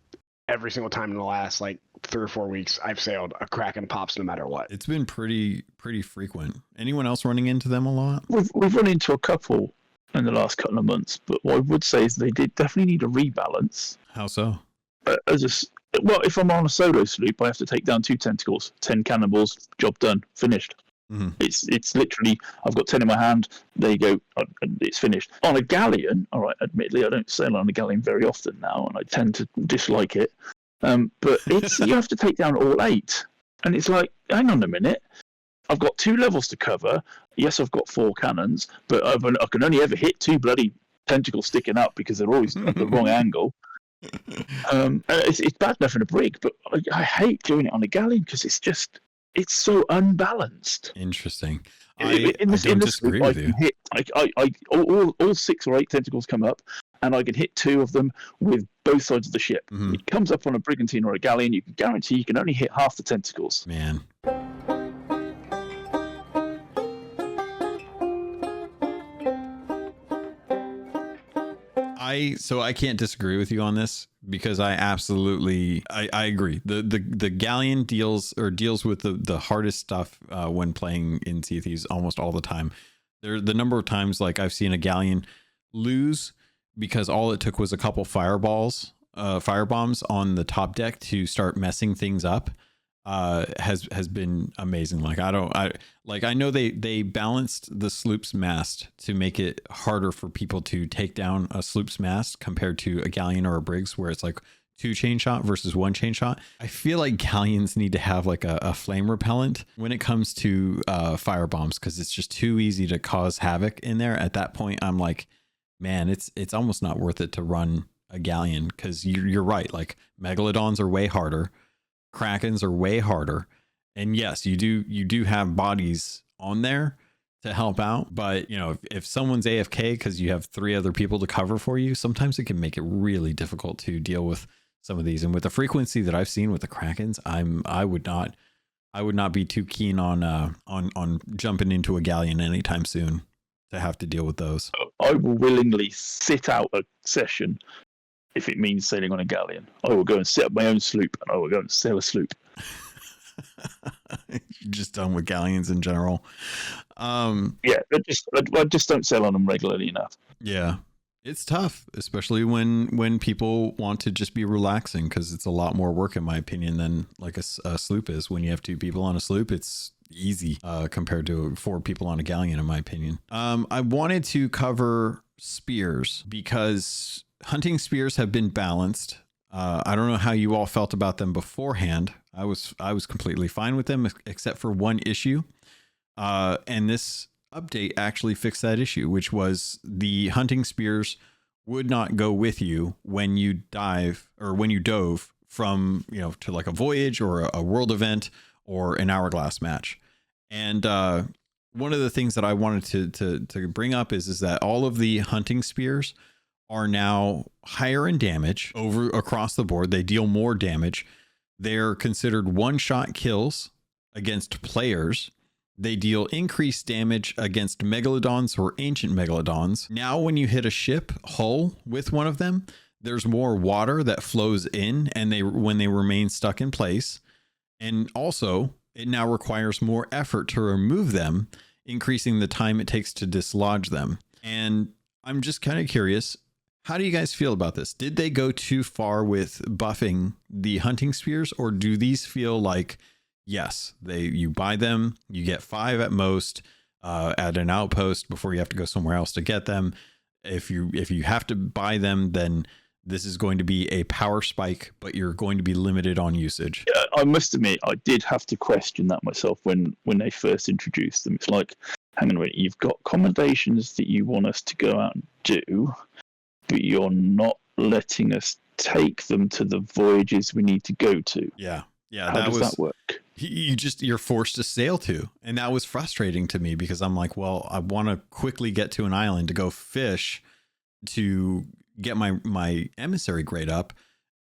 F: every single time in the last like 3 or 4 weeks I've sailed, a Kraken pops no matter what.
A: It's been pretty frequent. Anyone else running into them a lot?
E: We've run into a couple in the last couple of months, but what I would say is they definitely need a rebalance.
A: How so?
E: If I'm on a solo sloop, I have to take down 2 tentacles, 10 cannonballs, job done, finished. Mm-hmm. It's literally, I've got 10 in my hand, there you go, it's finished. On a galleon, all right, admittedly I don't sail on a galleon very often now, and I tend to dislike it, but you have to take down all 8, and it's like, hang on a minute, I've got 2 levels to cover, yes, I've got 4 cannons, but I can only ever hit 2 bloody tentacles sticking up because they're always at the wrong angle. It's bad enough in a brig, but I hate doing it on a galleon because it's just it's so unbalanced.
A: Interesting.
E: In
A: I
E: the
A: don't disagree
E: sloop,
A: with you.
E: All 6 or 8 tentacles come up, and I can hit 2 of them with both sides of the ship.
A: Mhm.
E: It comes up on a brigantine or a galleon, you can guarantee you can only hit half the tentacles.
A: Man. I can't disagree with you on this because I absolutely I agree. The galleon deals with the hardest stuff when playing in Sea of Thieves almost all the time. The number of times like I've seen a galleon lose because all it took was a couple firebombs on the top deck to start messing things up has been amazing. Like I know they balanced the sloop's mast to make it harder for people to take down a sloop's mast compared to a galleon or a brig's where it's like 2 chain shot versus 1 chain shot. I feel like galleons need to have like a flame repellent when it comes to firebombs because it's just too easy to cause havoc in there. At that point, I'm like, man, it's almost not worth it to run a galleon because you're right. Like megalodons are way harder. Krakens are way harder. And yes, you do have bodies on there to help out. But, you know, if someone's AFK because you have 3 other people to cover for you, sometimes it can make it really difficult to deal with some of these. And with the frequency that I've seen with the Krakens, I would not be too keen on jumping into a galleon anytime soon to have to deal with those.
E: I will willingly sit out a session if it means sailing on a galleon. I will go and set up my own sloop and I will go and sail a sloop.
A: You're just done with galleons in general.
E: Yeah, I just don't sail on them regularly enough.
A: Yeah, it's tough, especially when people want to just be relaxing because it's a lot more work, in my opinion, than like a sloop is. When you have 2 people on a sloop, it's easy compared to 4 people on a galleon, in my opinion. I wanted to cover spears because hunting spears have been balanced. I don't know how you all felt about them beforehand. I was completely fine with them except for one issue. And this update actually fixed that issue, which was the hunting spears would not go with you when you dive or when you dove from, you know, to like a voyage or a world event or an hourglass match. And one of the things that I wanted to bring up is that all of the hunting spears are now higher in damage across the board. They deal more damage. They're considered 1-shot kills against players. They deal increased damage against megalodons or ancient megalodons. Now, when you hit a ship hull with one of them, there's more water that flows in and when they remain stuck in place. And also, it now requires more effort to remove them, increasing the time it takes to dislodge them. And I'm just kind of curious, how do you guys feel about this? Did they go too far with buffing the hunting spears, or do these feel like, yes, you buy them, you get 5 at most at an outpost before you have to go somewhere else to get them. If you have to buy them, then this is going to be a power spike, but you're going to be limited on usage.
E: Yeah, I must admit, I did have to question that myself when they first introduced them. It's like, hang on a minute, you've got commendations that you want us to go out and do, but you're not letting us take them to the voyages we need to go to.
A: Yeah.
E: How does that work?
A: You're forced to sail to. And that was frustrating to me because I'm like, well, I want to quickly get to an island to go fish to get my emissary grade up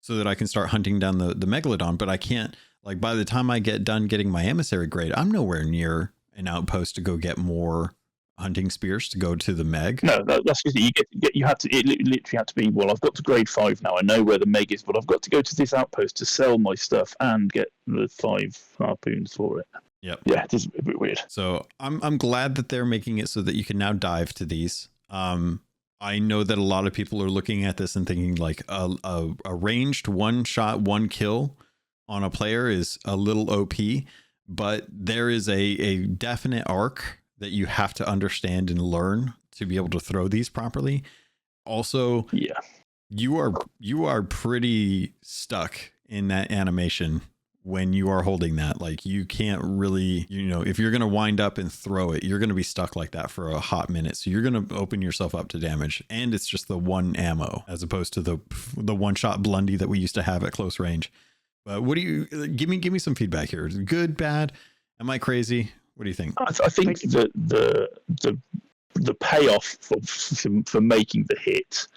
A: so that I can start hunting down the megalodon. But I can't, like, by the time I get done getting my emissary grade, I'm nowhere near an outpost to go get more hunting spears to go to the meg.
E: No, that's because it literally had to be, well, I've got to grade 5 now. I know where the meg is, but I've got to go to this outpost to sell my stuff and get the 5 harpoons for it.
A: Yep.
E: Yeah, it is a bit weird.
A: So I'm glad that they're making it so that you can now dive to these. I know that a lot of people are looking at this and thinking like a ranged 1-shot 1-kill on a player is a little OP, but there is a definite arc that you have to understand and learn to be able to throw these properly. Also,
E: yeah,
A: you are pretty stuck in that animation when you are holding that. Like, you can't really, if you're going to wind up and throw it, you're going to be stuck like that for a hot minute. So you're going to open yourself up to damage, and it's just the 1 ammo as opposed to the 1-shot blundy that we used to have at close range. But what do you give me some feedback here? Good, bad? Am I crazy? What do you think?
E: I think that the payoff for making the hit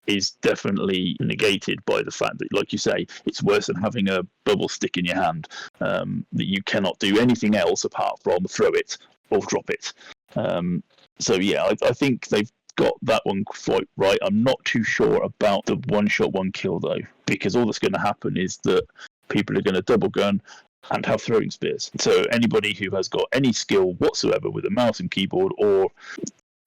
E: is definitely negated by the fact that, like you say, it's worse than having a bubble stick in your hand, that you cannot do anything else apart from throw it or drop it. So yeah, I think they've got that one quite right. I'm not too sure about the one shot, one kill though, because all that's going to happen is that people are going to double gun and have throwing spears. So anybody who has got any skill whatsoever with a mouse and keyboard or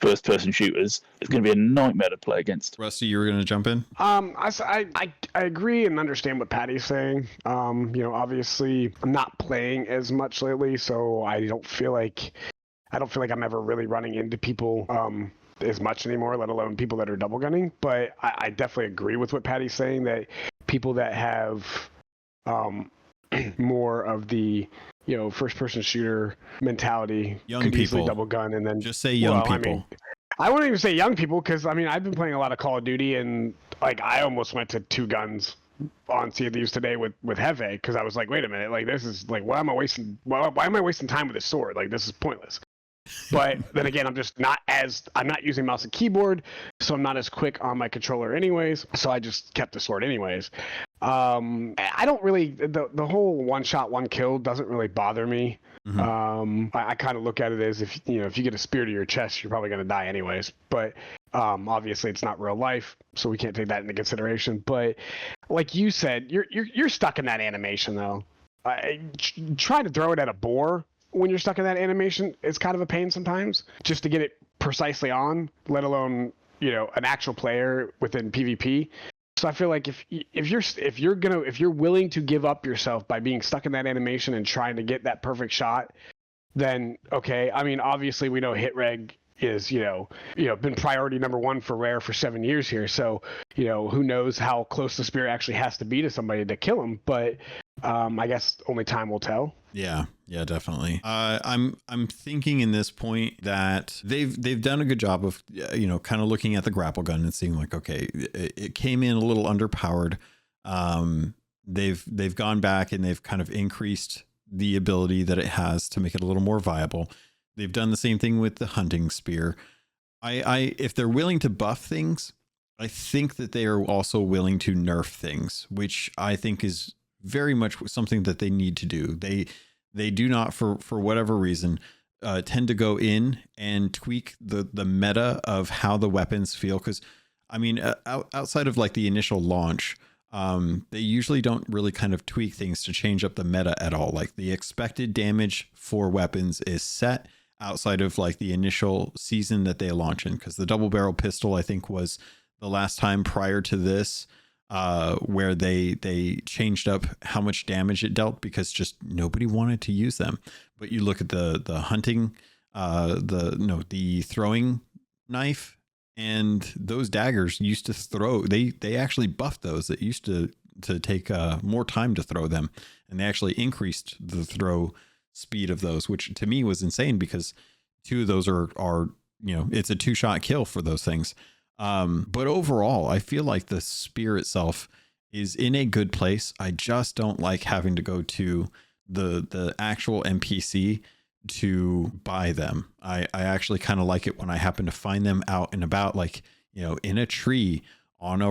E: first-person shooters, it's going to be a nightmare to play against.
A: Rusty, you were going to jump in?
F: I agree and understand what Patty's saying. Obviously, I'm not playing as much lately, so I don't feel like I'm ever really running into people as much anymore, let alone people that are double gunning. But I definitely agree with what Patty's saying, that people that have more of the first-person shooter mentality
A: Young
F: could
A: people.
F: easily double gun and then
A: Just say young people.
F: I wouldn't even say young people, because I've been playing a lot of Call of Duty, and like I almost went to 2 guns on Sea of Thieves today with Hefe, because I was like, wait a minute, like this is like why am I wasting time with this sword? Like this is pointless. But then again, I'm not using mouse and keyboard, so I'm not as quick on my controller anyways, so I just kept the sword anyways. I don't really, the whole one shot, one kill doesn't really bother me. Mm-hmm. I kind of look at it as if you get a spear to your chest, you're probably going to die anyways. But obviously it's not real life, so we can't take that into consideration. But like you said, you're stuck in that animation though. Trying to throw it at a boar when you're stuck in that animation, it's kind of a pain sometimes just to get it precisely on, let alone an actual player within PvP. So I feel like if you're willing to give up yourself by being stuck in that animation and trying to get that perfect shot, then okay. I mean, obviously we know hit reg is been priority number 1 for Rare for 7 years here. So who knows how close the spear actually has to be to somebody to kill him, but I guess only time will tell.
A: Yeah, definitely. I'm thinking in this point that they've done a good job of kind of looking at the grapple gun and seeing like, okay, it came in a little underpowered. They've gone back and they've kind of increased the ability that it has to make it a little more viable. They've done the same thing with the hunting spear. If they're willing to buff things, I think that they are also willing to nerf things, which I think is very much something that they need to do. They do not, for whatever reason, tend to go in and tweak the meta of how the weapons feel. Because I mean, outside of like the initial launch, they usually don't really kind of tweak things to change up the meta at all. Like the expected damage for weapons is set outside of like the initial season that they launch in. Because the double barrel pistol, I think, was the last time prior to this where they changed up how much damage it dealt, because just nobody wanted to use them. But you look at the hunting, the throwing knife, and those daggers used to throw. They actually buffed those. It used to take more time to throw them, and they actually increased the throw speed of those, which to me was insane, because 2 of those are it's a 2-shot kill for those things. But overall, I feel like the spear itself is in a good place. I just don't like having to go to the actual NPC to buy them. I actually kind of like it when I happen to find them out and about, like, in a tree, on a,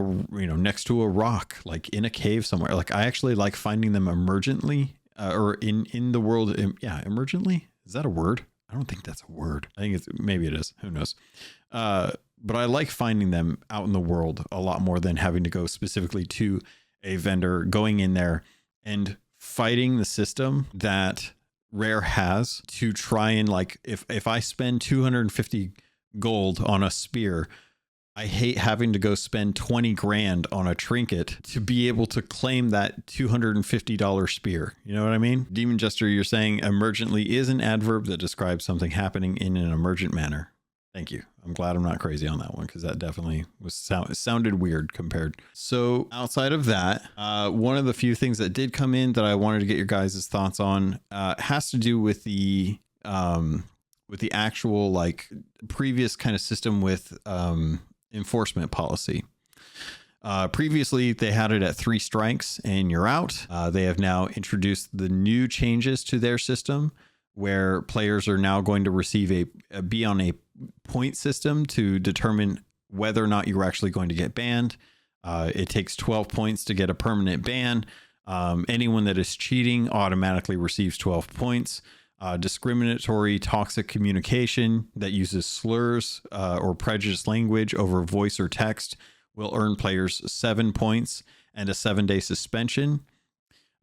A: next to a rock, like in a cave somewhere. Like I actually like finding them emergently, or in the world. Emergently. Is that a word? I don't think that's a word. I think maybe it is. Who knows? But I like finding them out in the world a lot more than having to go specifically to a vendor, going in there and fighting the system that Rare has to try and, like, if I spend 250 gold on a spear, I hate having to go spend 20 grand on a trinket to be able to claim that $250 spear. You know what I mean? Demon Jester, you're saying emergently is an adverb that describes something happening in an emergent manner. Thank you. I'm glad I'm not crazy on that one, because that definitely sounded weird compared. So outside of that, one of the few things that did come in that I wanted to get your guys' thoughts on has to do with the actual, like, previous kind of system with enforcement policy. Previously, they had it at 3 strikes and you're out. They have now introduced the new changes to their system, where players are now going to receive be on a point system to determine whether or not you're actually going to get banned. It takes 12 points to get a permanent ban. Anyone that is cheating automatically receives 12 points. Discriminatory toxic communication that uses slurs or prejudiced language over voice or text will earn players 7 points and a 7-day suspension.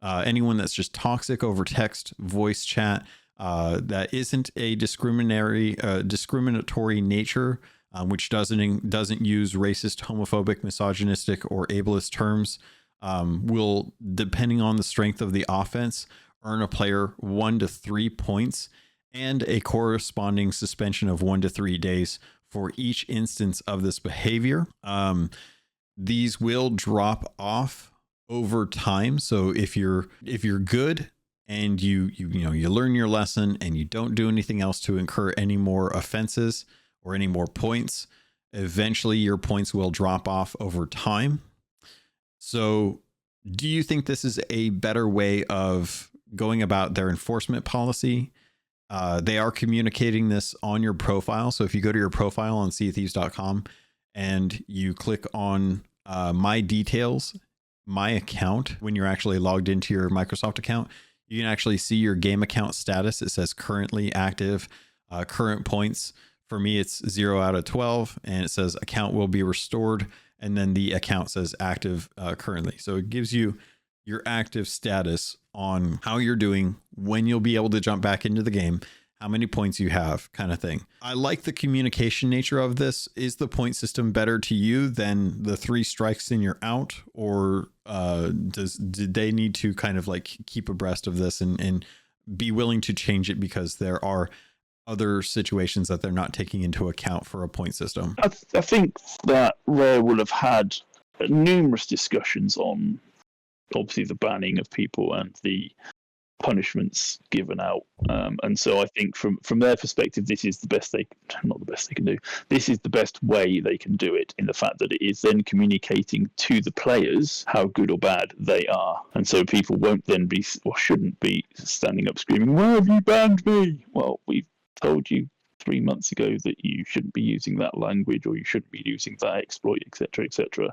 A: Anyone that's just toxic over text, voice chat, that isn't a discriminatory nature, which doesn't use racist, homophobic, misogynistic, or ableist terms, will, depending on the strength of the offense, earn a player 1 to 3 points and a corresponding suspension of 1 to 3 days for each instance of this behavior. These will drop off over time. So if you're good and you learn your lesson and you don't do anything else to incur any more offenses or any more points, eventually your points will drop off over time. So do you think this is a better way of going about their enforcement policy? They are communicating this on your profile. So if you go to your profile on seaofthieves.com and you click on my details, my account, when you're actually logged into your Microsoft account, you can actually see your game account status. It says currently active, current points. For me, it's 0 out of 12, and it says account will be restored. And then the account says active currently. So it gives you your active status on how you're doing, when you'll be able to jump back into the game, how many points you have, kind of thing. I like the communication nature of this. Is the point system better to you than the 3 strikes and you're out? Or did they need to kind of like keep abreast of this and be willing to change it because there are other situations that they're not taking into account for a point system?
E: I think that Rare will have had numerous discussions on obviously the banning of people and the punishments given out, and so I think from their perspective, this is the best not the best they can do. This is the best way they can do it, in the fact that it is then communicating to the players how good or bad they are, and so people won't then be or shouldn't be standing up screaming, "Why have you banned me?" Well, we've told you 3 months ago that you shouldn't be using that language, or you shouldn't be using that exploit, etc., etc.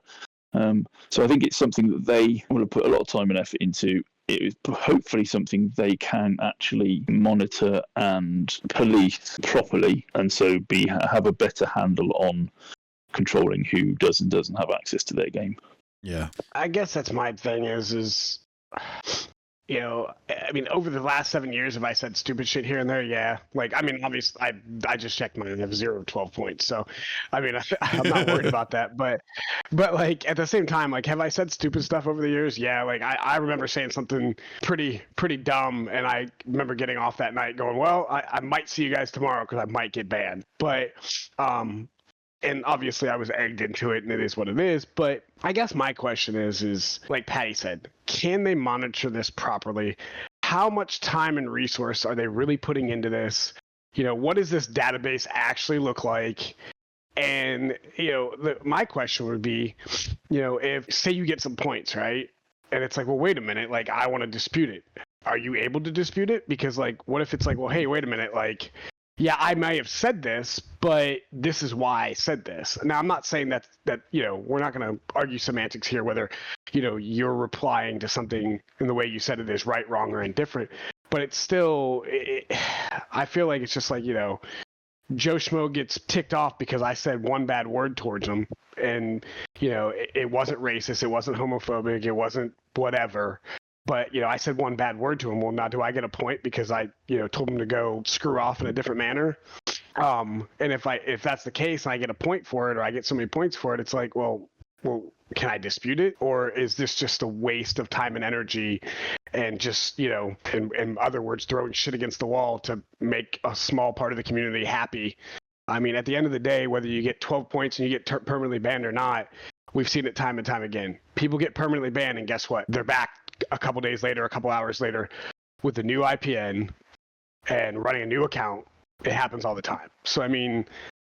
E: So I think it's something that they want to put a lot of time and effort into. It is hopefully something they can actually monitor and police properly, and so have a better handle on controlling who does and doesn't have access to their game.
A: Yeah,
F: I guess that's my thing is I mean, over the last 7 years, have I said stupid shit here and there? Yeah. Like, I mean, obviously, I just checked mine. I have 0 of 12 points. So, I mean, I'm not worried about that. But like, at the same time, like, have I said stupid stuff over the years? Yeah. Like, I remember saying something pretty dumb. And I remember getting off that night going, well, I might see you guys tomorrow because I might get banned. But, and obviously I was egged into it, and it is what it is. But I guess my question is like Patty said, can they monitor this properly? How much time and resource are they really putting into this? What does this database actually look like? And, my question would be, if, say you get some points, right? And it's like, well, wait a minute, like, I want to dispute it. Are you able to dispute it? Because, like, what if it's like, well, hey, wait a minute, like, yeah, I may have said this, but this is why I said this. Now, I'm not saying that we're not going to argue semantics here, whether, you're replying to something in the way you said it is right, wrong, or indifferent. But it's still, I feel like it's just like, Joe Schmo gets ticked off because I said one bad word towards him. And, it wasn't racist, it wasn't homophobic, it wasn't whatever. But, I said one bad word to him. Well, now do I get a point because I, told him to go screw off in a different manner? And if that's the case and I get a point for it, or I get so many points for it, it's like, well, can I dispute it? Or is this just a waste of time and energy and just, in other words, throwing shit against the wall to make a small part of the community happy? I mean, at the end of the day, whether you get 12 points and you get permanently banned or not, we've seen it time and time again. People get permanently banned, and guess what? They're back a couple days later, a couple hours later, with a new IPN and running a new account. It happens all the time. So, I mean,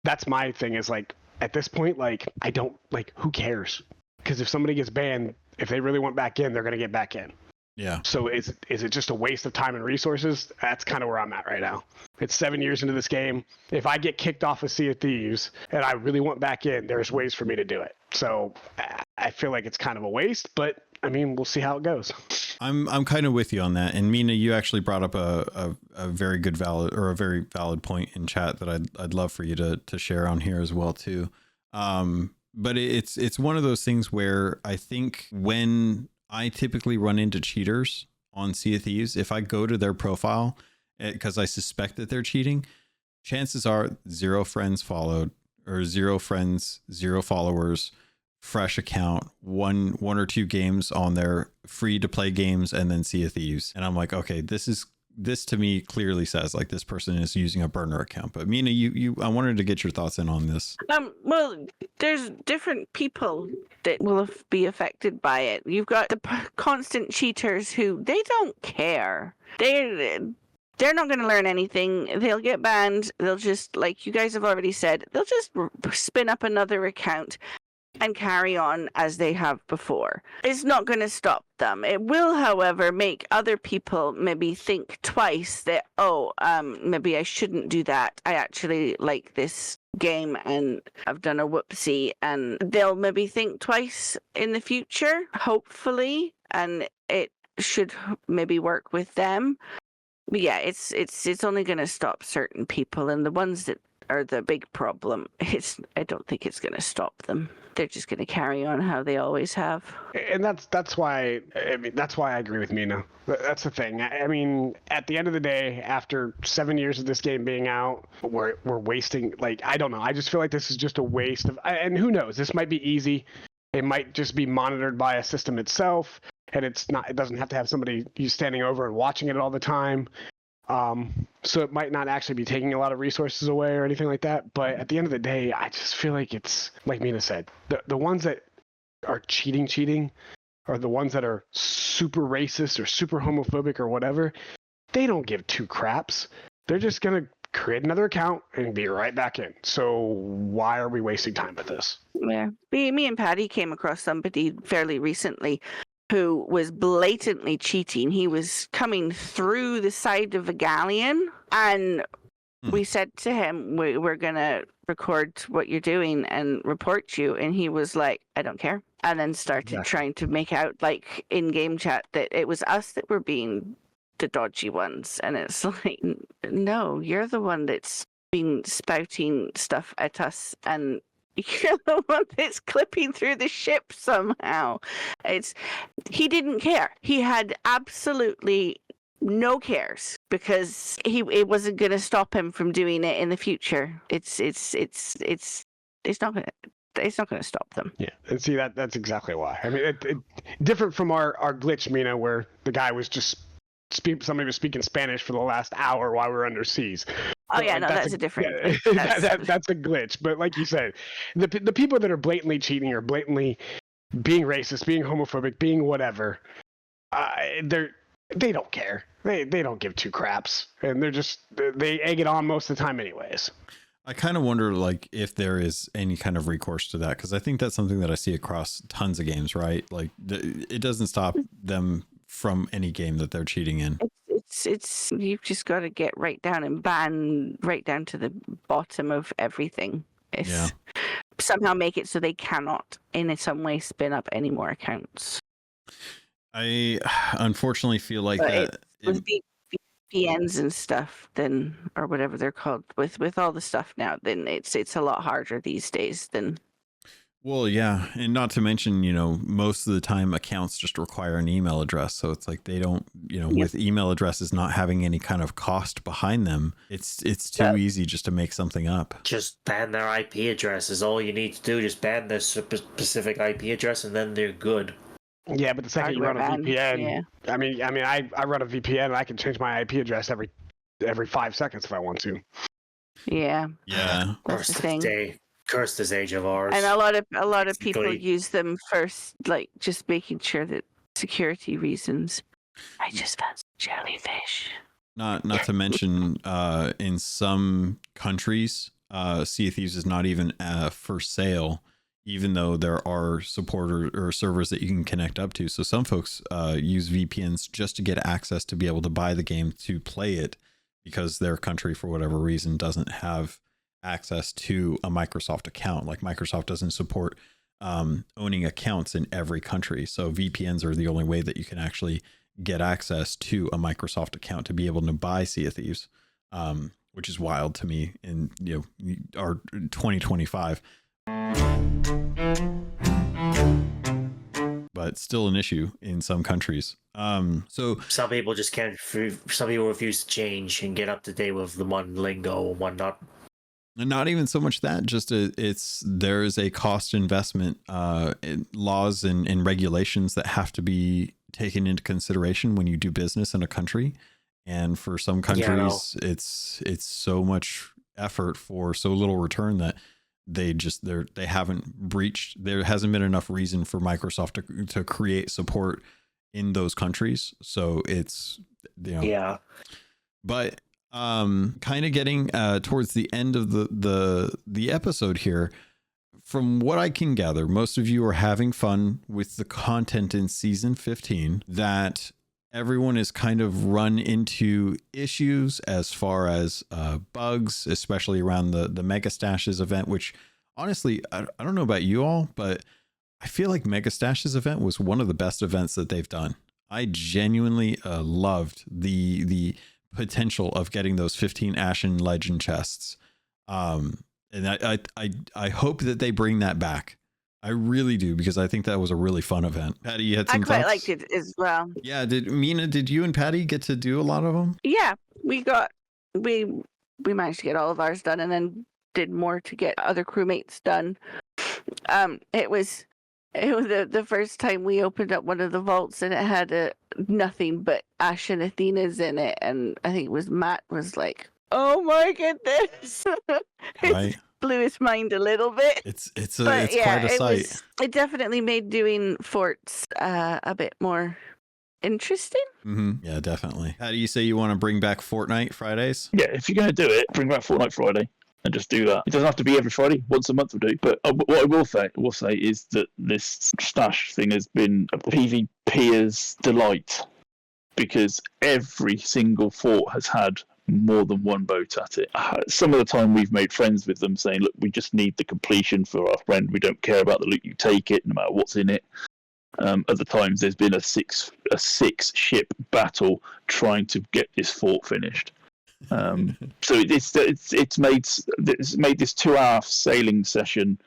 F: that's my thing is like, at this point, like, I don't, like, who cares? Because if somebody gets banned, if they really want back in, they're going to get back in.
A: Yeah.
F: So is it just a waste of time and resources? That's kind of where I'm at right now. It's 7 years into this game. If I get kicked off of Sea of Thieves and I really want back in, there's ways for me to do it. So I feel like it's kind of a waste, but I mean, we'll see how it goes.
A: I'm kind of with you on that. And Mina, you actually brought up a very very valid point in chat that I'd love for you to share on here as well too. But it's one of those things where I think when I typically run into cheaters on Sea of Thieves, if I go to their profile because I suspect that they're cheating, chances are 0 friends followed, or 0 friends, 0 followers, fresh account, one or 2 games on their free to play games, and then Sea of Thieves. And I'm like, okay, this to me clearly says like this person is using a burner account. But Mina, I wanted to get your thoughts in on this.
B: Well, there's different people that will be affected by it. You've got the constant cheaters who they don't care. They're not going to learn anything. They'll get banned. They'll just, like you guys have already said, they'll just spin up another account and carry on as they have before. It's not going to stop them. It will, however, make other people maybe think twice that, maybe I shouldn't do that. I actually like this game and I've done a whoopsie, and they'll maybe think twice in the future, hopefully, and it should maybe work with them. But yeah, it's only going to stop certain people, and the ones that are the big problem, I don't think it's going to stop them. They're just going to carry on how they always have.
F: And that's why I agree with Mina. That's the thing. I mean, at the end of the day, after 7 years of this game being out, we're wasting, like, I don't know. I just feel like this is just a waste of, and who knows, this might be easy. It might just be monitored by a system itself, and it doesn't have to have somebody standing over and watching it all the time. So it might not actually be taking a lot of resources away or anything like that. But at the end of the day, I just feel like it's, like Mina said, the ones that are cheating are the ones that are super racist or super homophobic or whatever. They don't give 2 craps. They're just going to create another account and be right back in. So why are we wasting time with this?
B: Yeah. Me and Patty came across somebody fairly recently who was blatantly cheating. He was coming through the side of a galleon, and we said to him, we're going to record what you're doing and report you. And he was like, I don't care. And then started trying to make out, like, in-game chat that it was us that were being the dodgy ones. And it's like, no, you're the one that's been spouting stuff at us, and you're the one that's clipping through the ship somehow. He didn't care. He had absolutely no cares, because it wasn't going to stop him from doing it in the future. It's not going to stop them.
F: Yeah, and see that's exactly why. I mean, it different from our glitch, Mina, where the guy was just somebody was speaking Spanish for the last hour while we were under seas.
B: Oh, yeah, no, that's a different...
F: Yeah, that's a glitch. But like you said, the people that are blatantly cheating or blatantly being racist, being homophobic, being whatever, they don't care. They don't give 2 craps, and they egg it on most of the time anyways.
A: I kind of wonder, like, if there is any kind of recourse to that, because I think that's something that I see across tons of games, right? Like, it doesn't stop them from any game that they're cheating in.
B: It's you've just got to get right down and ban right down to the bottom of everything. Somehow make it so they cannot in some way spin up any more accounts.
A: I unfortunately feel like that
B: with VPNs and stuff, then, or whatever they're called, with all the stuff now, then it's a lot harder these days than.
A: Well, yeah. And not to mention, most of the time accounts just require an email address. So it's like they don't, with email addresses not having any kind of cost behind them, it's too easy just to make something up.
C: Just ban their IP address is all you need to do. Just ban their specific IP address, and then they're good.
F: Yeah, but the second you run a VPN, I mean, I run a VPN and I can change my IP address every 5 seconds if I want to.
B: Yeah.
A: Yeah.
B: That's the thing.
C: Cursed this age of ours.
B: And a lot of people use them first, like just making sure that security reasons. I just found some jellyfish.
A: Not to mention, in some countries, Sea of Thieves is not even for sale. even though there are support or servers that you can connect up to. So some folks use VPNs just to get access to be able to buy the game to play it, because their country, for whatever reason, doesn't have access to a Microsoft account. Like Microsoft doesn't support owning accounts in every country. So VPNs are the only way that you can actually get access to a Microsoft account to be able to buy Sea of Thieves, which is wild to me in our 2025. But still an issue in some countries. So
C: some people just can't. Some people refuse to change and get up to date with the one lingo and whatnot.
A: And not even so much that, just there is a cost investment, laws and regulations that have to be taken into consideration when you do business in a country. And for some countries, it's so much effort for so little return that they haven't breached. There hasn't been enough reason for Microsoft to create support in those countries. So it's,
C: yeah.
A: But kind of getting towards the end of the episode here, from what I can gather, most of you are having fun with the content in season 15, that everyone is kind of run into issues as far as bugs, especially around the Mega Stashes event, which honestly, I don't know about you all, but I feel like Mega Stashes event was one of the best events that they've done. I genuinely loved the potential of getting those 15 Ashen Legend chests. And I hope that they bring that back. I really do, because I think that was a really fun event. Patty, you had some
B: I quite
A: thoughts?
B: liked it as well.
A: Yeah. Did you and Patty get to do a lot of them?
B: Yeah, we managed to get all of ours done, and then did more to get other crewmates done. It was the first time we opened up one of the vaults, and it had nothing but Ashen Athenas in it, and I think it was Matt was like, "Oh my goodness!"
A: Right.
B: Blew his mind a little bit.
A: It's quite a sight.
B: It definitely made doing forts a bit more interesting.
A: Mm-hmm. Yeah, definitely. How do you say you want to bring back Fortnite Fridays?
E: Yeah, if you're going to do it, bring back Fortnite Friday and just do that. It doesn't have to be every Friday. Once a month will do. But what I will say is that this stash thing has been a PvPer's delight, because every single fort has had more than one boat at it. Some of the time we've made friends with them saying, look, we just need the completion for our friend. We don't care about the loot, you take it no matter what's in it. Other times there's been a six ship battle trying to get this fort finished. So it's made this 2-hour sailing session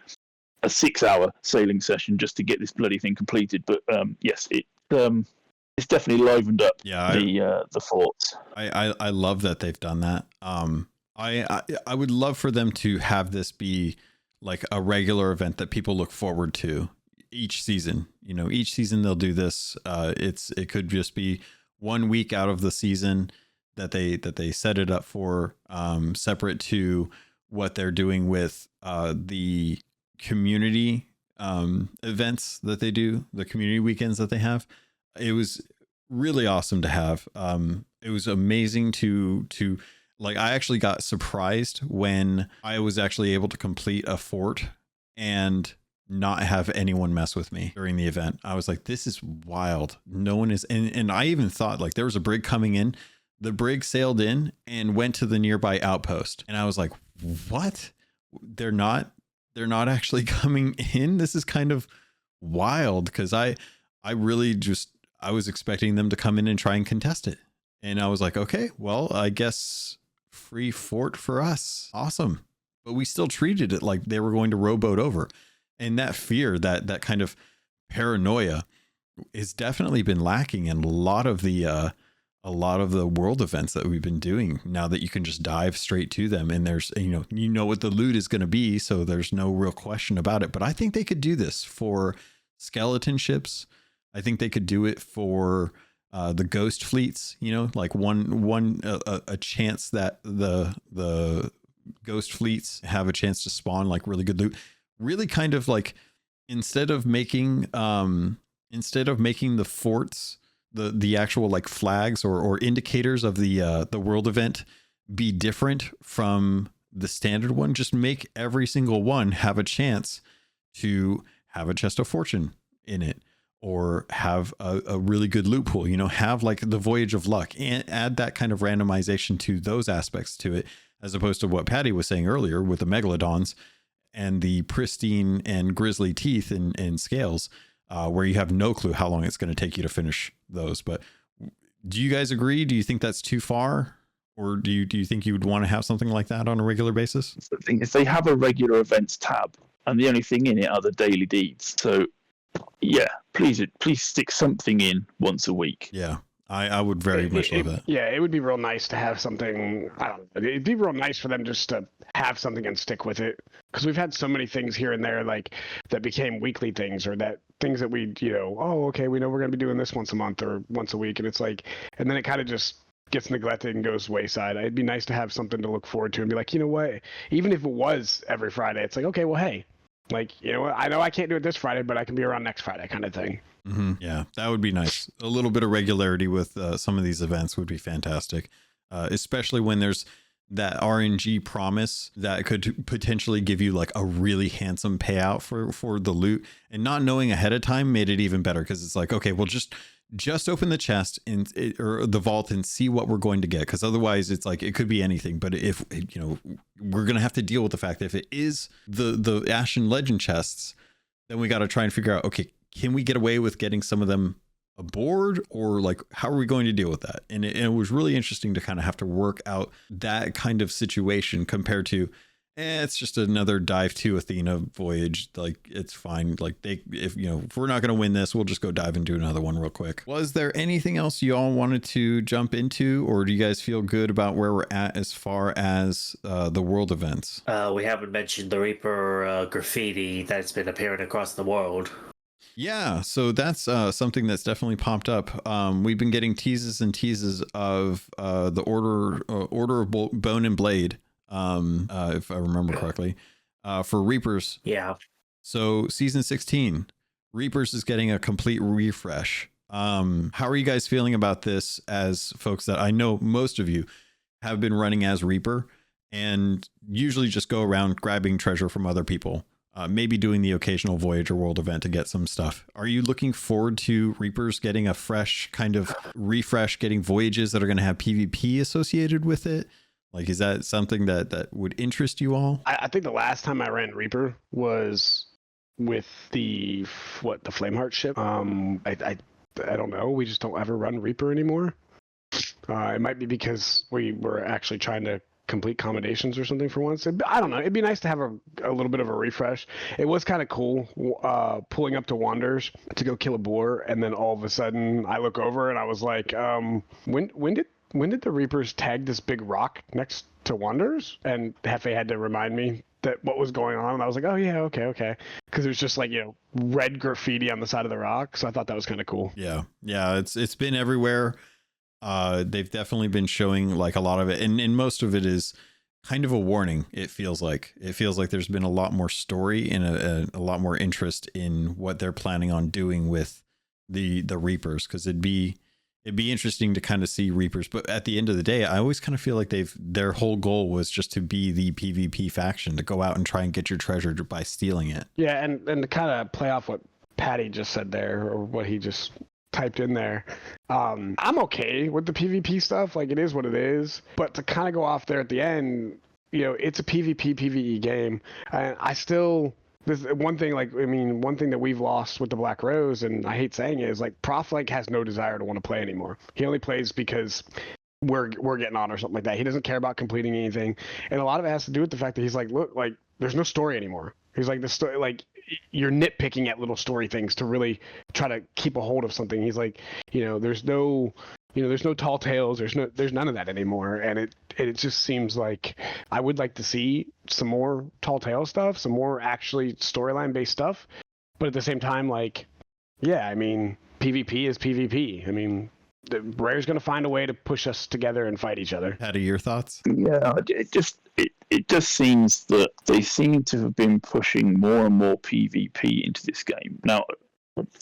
E: a 6-hour sailing session just to get this bloody thing completed. But yes, it's definitely livened up the forts.
A: I love that they've done that. I would love for them to have this be like a regular event that people look forward to each season. Each season they'll do this. It could just be 1 week out of the season that they set it up for, separate to what they're doing with the community events that they do, the community weekends that they have. It was really awesome to have. It was amazing to like, I actually got surprised when I was actually able to complete a fort and not have anyone mess with me during the event. I was like, this is wild. No one is. And I even thought, like, there was a brig coming in. The brig sailed in and went to the nearby outpost. And I was like, what? They're not actually coming in. This is kind of wild, because I was expecting them to come in and try and contest it. And I was like, okay, well, I guess free fort for us. Awesome. But we still treated it like they were going to rowboat over. And that fear, that kind of paranoia has definitely been lacking in a lot of the world events that we've been doing, now that you can just dive straight to them. And there's, what the loot is going to be. So there's no real question about it. But I think they could do this for skeleton ships. I think they could do it for the ghost fleets, like a chance that the ghost fleets have a chance to spawn like really good loot. Really kind of like, instead of making the forts, the actual like flags or indicators of the world event be different from the standard one, just make every single one have a chance to have a chest of fortune in it, or have a really good loot pool, have like the Voyage of Luck, and add that kind of randomization to those aspects to it, as opposed to what Patty was saying earlier with the Megalodons and the pristine and grisly teeth and scales, where you have no clue how long it's going to take you to finish those. But do you guys agree? Do you think that's too far? Or do you think you would want to have something like that on a regular basis?
E: The thing is, they have a regular events tab, and the only thing in it are the daily deeds. So, yeah, please stick something in once a week.
A: Yeah, I would very much love that.
F: Yeah, it would be real nice to have something. I don't know. It'd be real nice for them just to have something and stick with it. Because we've had so many things here and there, like that became weekly things, or that things that we, oh, okay, we know we're going to be doing this once a month or once a week, and it's like, and then it kind of just gets neglected and goes wayside. It'd be nice to have something to look forward to and be like, you know what? Even if it was every Friday, it's like, okay, well, hey, like, what? I know I can't do it this Friday, but I can be around next Friday, kind of thing.
A: Mm-hmm. Yeah, that would be nice. A little bit of regularity with some of these events would be fantastic, especially when there's that RNG promise that could potentially give you like a really handsome payout for the loot, and not knowing ahead of time made it even better, because it's like, okay, well, just open the chest or the vault and see what we're going to get, because otherwise it's like it could be anything. But if we're gonna have to deal with the fact that if it is the Ashen Legend chests, then we got to try and figure out, okay, can we get away with getting some of them aboard, or like how are we going to deal with that? And it was really interesting to kind of have to work out that kind of situation compared to it's just another dive to Athena voyage. Like, it's fine. Like, if we're not going to win this, we'll just go dive and do another one real quick. Was there anything else you all wanted to jump into, or do you guys feel good about where we're at as far as the world events?
C: We haven't mentioned the Reaper graffiti that's been appearing across the world.
A: Yeah, so that's something that's definitely popped up. We've been getting teases and teases of the Order of Bone and Blade, if I remember correctly, for Reapers.
C: Yeah.
A: So season 16, Reapers is getting a complete refresh. How are you guys feeling about this, as folks that I know most of you have been running as Reaper and usually just go around grabbing treasure from other people? Maybe doing the occasional voyage or world event to get some stuff. Are you looking forward to Reapers getting a fresh kind of refresh, getting voyages that are going to have PvP associated with it? Like, is that something that would interest you all?
F: I think the last time I ran Reaper was with the Flameheart ship. I don't know. We just don't ever run Reaper anymore. It might be because we were actually trying to complete accommodations or something for once. I don't know. It'd be nice to have a little bit of a refresh. It was kind of cool pulling up to Wanderers to go kill a boar, and then all of a sudden I look over and I was like, when did the Reapers tag this big rock next to Wanderers? And Hefe had to remind me that what was going on, and I was like, oh yeah, okay, because it was just like red graffiti on the side of the rock. So I thought that was kind of cool.
A: Yeah, it's been everywhere. They've definitely been showing like a lot of it, and most of it is kind of a warning. It feels like there's been a lot more story and a lot more interest in what they're planning on doing with the Reapers, because it'd be interesting to kind of see Reapers. But at the end of the day, I always kind of feel like their whole goal was just to be the PvP faction, to go out and try and get your treasure by stealing it.
F: Yeah, and to kind of play off what Patty just said there, or what he just typed in there, I'm okay with the PvP stuff. Like, it is what it is. But to kind of go off there at the end, it's a PvP PvE game, and I still, this one thing, one thing that we've lost with the Black Rose, and I hate saying it, is like Prof has no desire to want to play anymore. He only plays because we're getting on or something like that. He doesn't care about completing anything, and a lot of it has to do with the fact that he's like, look, like, there's no story anymore. He's like, the story, like, you're nitpicking at little story things to really try to keep a hold of something. He's like, there's no tall tales. There's none of that anymore. And it just seems like I would like to see some more tall tale stuff, some more actually storyline based stuff. But at the same time, like, yeah, I mean, PvP is PvP. I mean, Rare's going to find a way to push us together and fight each other.
A: Patty, your thoughts?
E: Yeah, it just seems that they seem to have been pushing more and more PvP into this game. Now,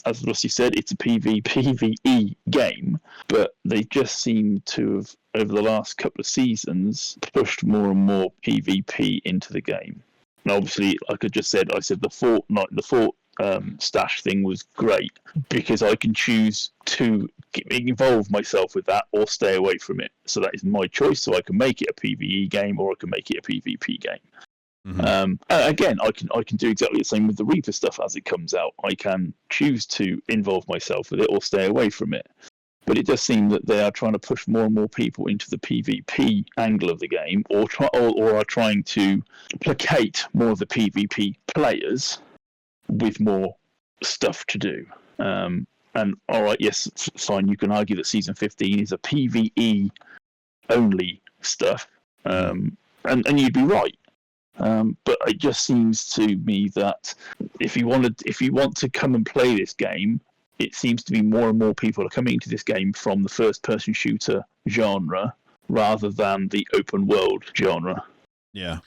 E: as Rusty said, it's a PvE game, but they just seem to have, over the last couple of seasons, pushed more and more PvP into the game. And obviously, like I just said, the fort stash thing was great because I can choose to involve myself with that or stay away from it. So that is my choice. So I can make it a PvE game or I can make it a PvP game. Mm-hmm. Again, I can do exactly the same with the Reaper stuff as it comes out. I can choose to involve myself with it or stay away from it. But it does seem that they are trying to push more and more people into the PvP angle of the game, or are trying to placate more of the PvP players with more stuff to do. And all right, yes, fine. You can argue that season 15 is a PvE only stuff, and you'd be right. But it just seems to me that if you want to come and play this game, it seems to be more and more people are coming into this game from the first-person shooter genre rather than the open world genre.
A: Yeah,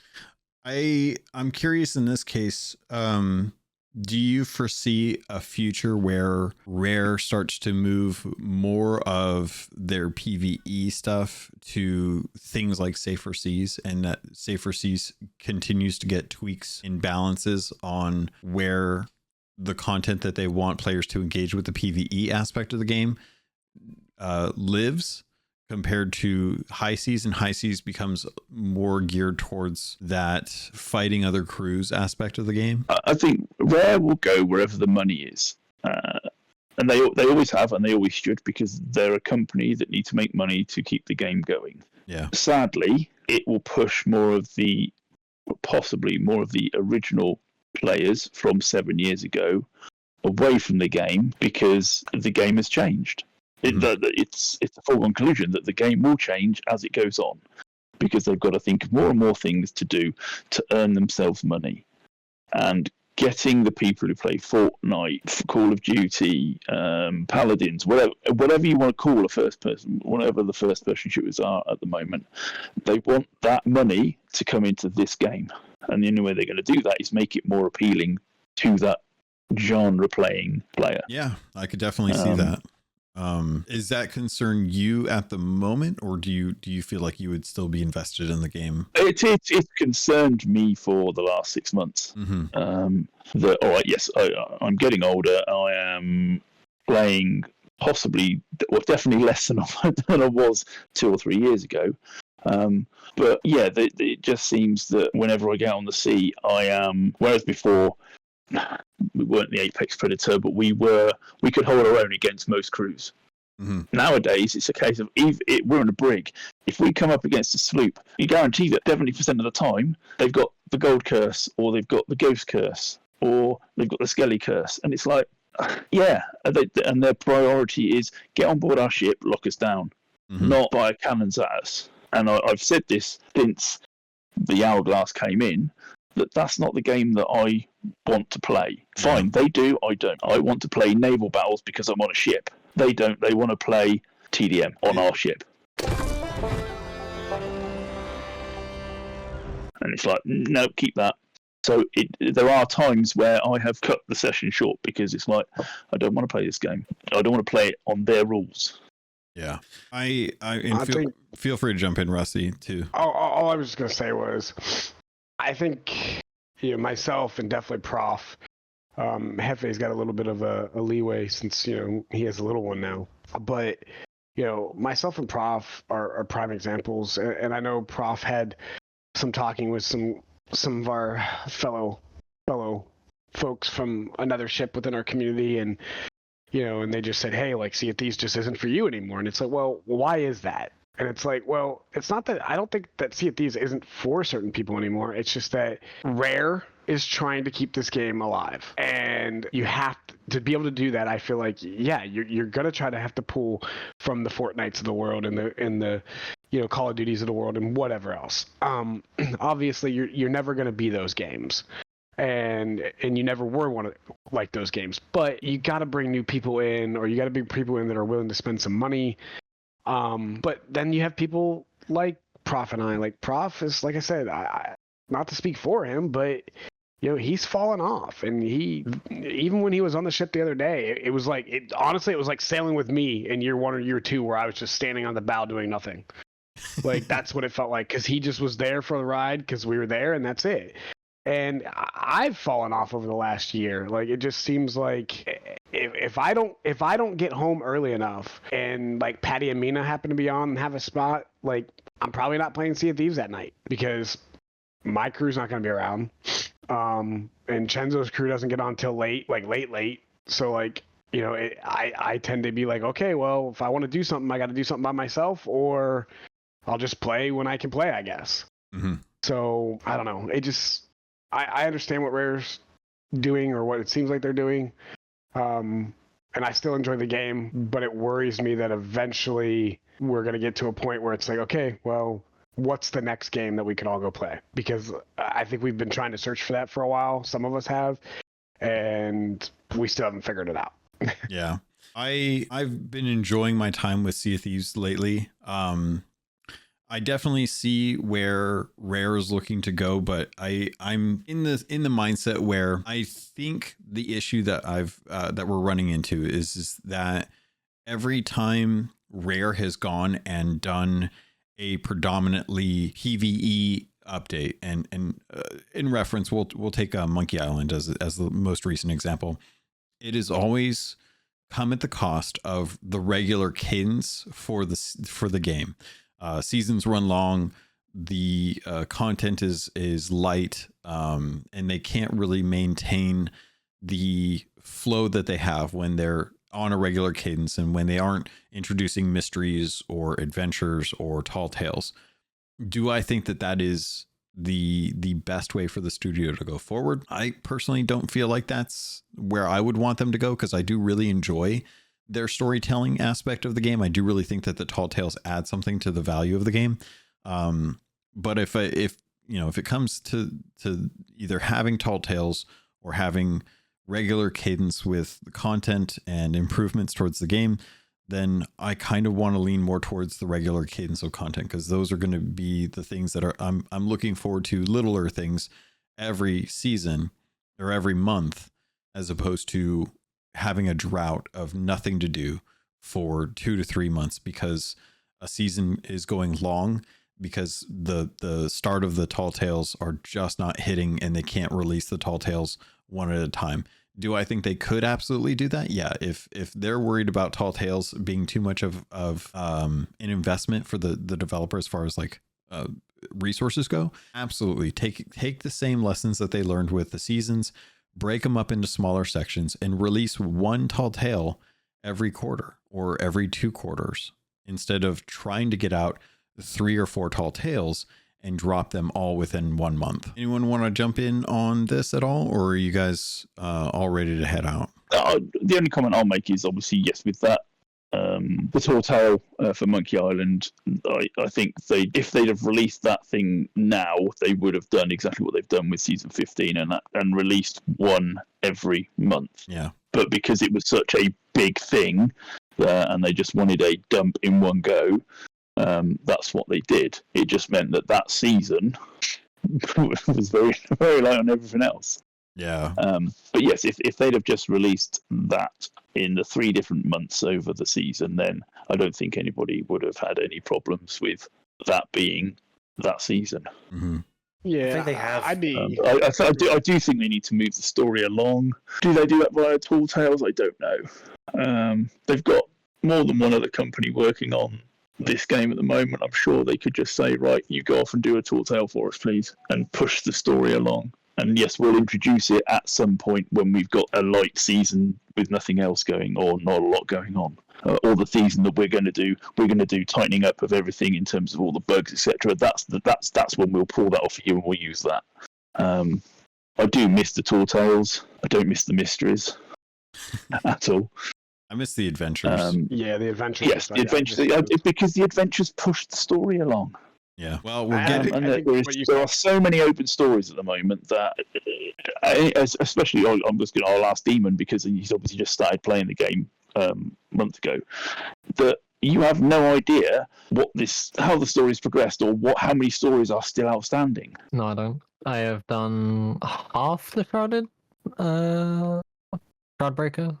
A: I'm curious in this case. Do you foresee a future where Rare starts to move more of their PvE stuff to things like Safer Seas, and that Safer Seas continues to get tweaks and balances on where the content that they want players to engage with the PvE aspect of the game lives, compared to High Seas, and High Seas becomes more geared towards that fighting other crews aspect of the game?
E: I think Rare will go wherever the money is. And they always have, and they always should, because they're a company that need to make money to keep the game going.
A: Yeah.
E: Sadly, it will push possibly more of the original players from 7 years ago away from the game because the game has changed. It's a foregone conclusion that the game will change as it goes on because they've got to think of more and more things to do to earn themselves money. And getting the people who play Fortnite, Call of Duty, Paladins, whatever you want to call a first person, whatever the first person shooters are at the moment, they want that money to come into this game. And the only way they're going to do that is make it more appealing to that genre playing player.
A: Yeah, I could definitely see that. Is that concern you at the moment, or do you feel like you would still be invested in the game?
E: It's concerned me for the last 6 months.
A: Mm-hmm.
E: All right, yes, I'm getting older. I am playing definitely less than I was 2 or 3 years ago. But yeah, it just seems that whenever I get on the sea, I am. Whereas before, we weren't the apex predator, but we could hold our own against most crews. Mm-hmm. Nowadays, it's a case of we're in a brig. If we come up against a sloop, you guarantee that 70% of the time they've got the gold curse, or they've got the ghost curse, or they've got the skelly curse, and it's like, yeah, and their priority is get on board our ship, lock us down, not fire cannons at us. And I've said this since the Hourglass came in, that's not the game that I want to play. Fine, they do, I don't. I want to play naval battles because I'm on a ship. They don't. They want to play TDM on our ship. And it's like, no, keep that. So there are times where I have cut the session short because it's like, I don't want to play this game. I don't want to play it on their rules.
A: Yeah, feel free to jump in, Rusty, too.
F: All I was just gonna say was, I think myself and definitely Prof, Hefe's got a little bit of a leeway since he has a little one now. But myself and Prof are prime examples, and I know Prof had some talking with some of our fellow folks from another ship within our community, and and they just said, hey, like, Sea of Thieves just isn't for you anymore. And it's like, well, why is that? And it's like, well, it's not that I don't think that Sea of Thieves isn't for certain people anymore. It's just that Rare is trying to keep this game alive. And you have to be able to do that. I feel like, yeah, you're going to try to have to pull from the Fortnites of the world and the Call of Duties of the world and whatever else. Obviously, you're never going to be those games. And you never were one of like those games, but you got to bring new people in, or you got to bring people in that are willing to spend some money. But then you have people like Prof and I. Like Prof is, like I said, not to speak for him, but he's fallen off, and even when he was on the ship the other day, it was like honestly, it was like sailing with me in year 1 or year 2, where I was just standing on the bow doing nothing. Like that's what it felt like, because he just was there for the ride because we were there, and that's it. And I've fallen off over the last year. Like it just seems like if I don't get home early enough and like Patty and Mina happen to be on and have a spot, like I'm probably not playing Sea of Thieves that night because my crew's not going to be around. And Chenzo's crew doesn't get on till late. So like, you know, I tend to be like, okay, well, if I want to do something, I got to do something by myself, or I'll just play when I can play, I guess.
A: Mm-hmm.
F: So I don't know. It just, I understand what Rare's doing or what it seems like they're doing. And I still enjoy the game, but it worries me that eventually we're going to get to a point where it's like, okay, well, what's the next game that we could all go play? Because I think we've been trying to search for that for a while. Some of us have, and we still haven't figured it out.
A: Yeah. I've been enjoying my time with Sea of Thieves lately. I definitely see where Rare is looking to go, but I'm in the mindset where I think the issue that that we're running into is that every time Rare has gone and done a predominantly PvE update, and in reference, we'll take Monkey Island as the most recent example. It is always come at the cost of the regular cadence for the game. Seasons run long, the content is light, and they can't really maintain the flow that they have when they're on a regular cadence and when they aren't introducing mysteries or adventures or tall tales. Do I think that is the best way for the studio to go forward? I personally don't feel like that's where I would want them to go, because I do really enjoy their storytelling aspect of the game. I do really think that the tall tales add something to the value of the game. But if it comes to either having tall tales or having regular cadence with the content and improvements towards the game, then I kind of want to lean more towards the regular cadence of content, because those are going to be the things that I'm looking forward to, littler things every season or every month, as opposed to having a drought of nothing to do for 2 to 3 months because a season is going long, because the start of the tall tales are just not hitting and they can't release the tall tales one at a time. Do I think they could absolutely do that? Yeah. If they're worried about tall tales being too much of an investment for the developer as far as like resources go, absolutely take the same lessons that they learned with the seasons, break them up into smaller sections, and release one tall tale every quarter or every 2 quarters, instead of trying to get out 3 or 4 tall tales and drop them all within 1 month. Anyone want to jump in on this at all, or are you guys all ready to head out?
E: The only comment I'll make is obviously, yes, with that, the tall tale for Monkey Island, I think if they'd have released that thing now, they would have done exactly what they've done with season 15 and released one every month.
A: Yeah.
E: But because it was such a big thing, and they just wanted a dump in one go, that's what they did. It just meant that season was very, very light on everything else.
A: Yeah.
E: But yes, if they'd have just released that in the 3 different months over the season, then I don't think anybody would have had any problems with that being that season.
A: Mm-hmm.
F: Yeah,
C: I think they have.
E: I do think they need to move the story along. Do they do that via tall tales? I don't know. They've got more than one other company working on this game at the moment. I'm sure they could just say, right, you go off and do a tall tale for us, please, and push the story along. And yes, we'll introduce it at some point when we've got a light season with nothing else going, or not a lot going on. Or the season that we're going to do tightening up of everything in terms of all the bugs, etc. That's when we'll pull that off of you and we'll use that. I do miss the tall tales. I don't miss the mysteries at all.
A: I miss the adventures.
F: The adventures.
E: Yes, the adventures. Because the adventures push the story along.
A: Yeah. Well, we're getting.
E: There are so many open stories at the moment that, especially, I'll ask Demon, because he's obviously just started playing the game a month ago, that you have no idea how the story's progressed, or how many stories are still outstanding.
D: No, I don't. I have done half the Shroudbreaker,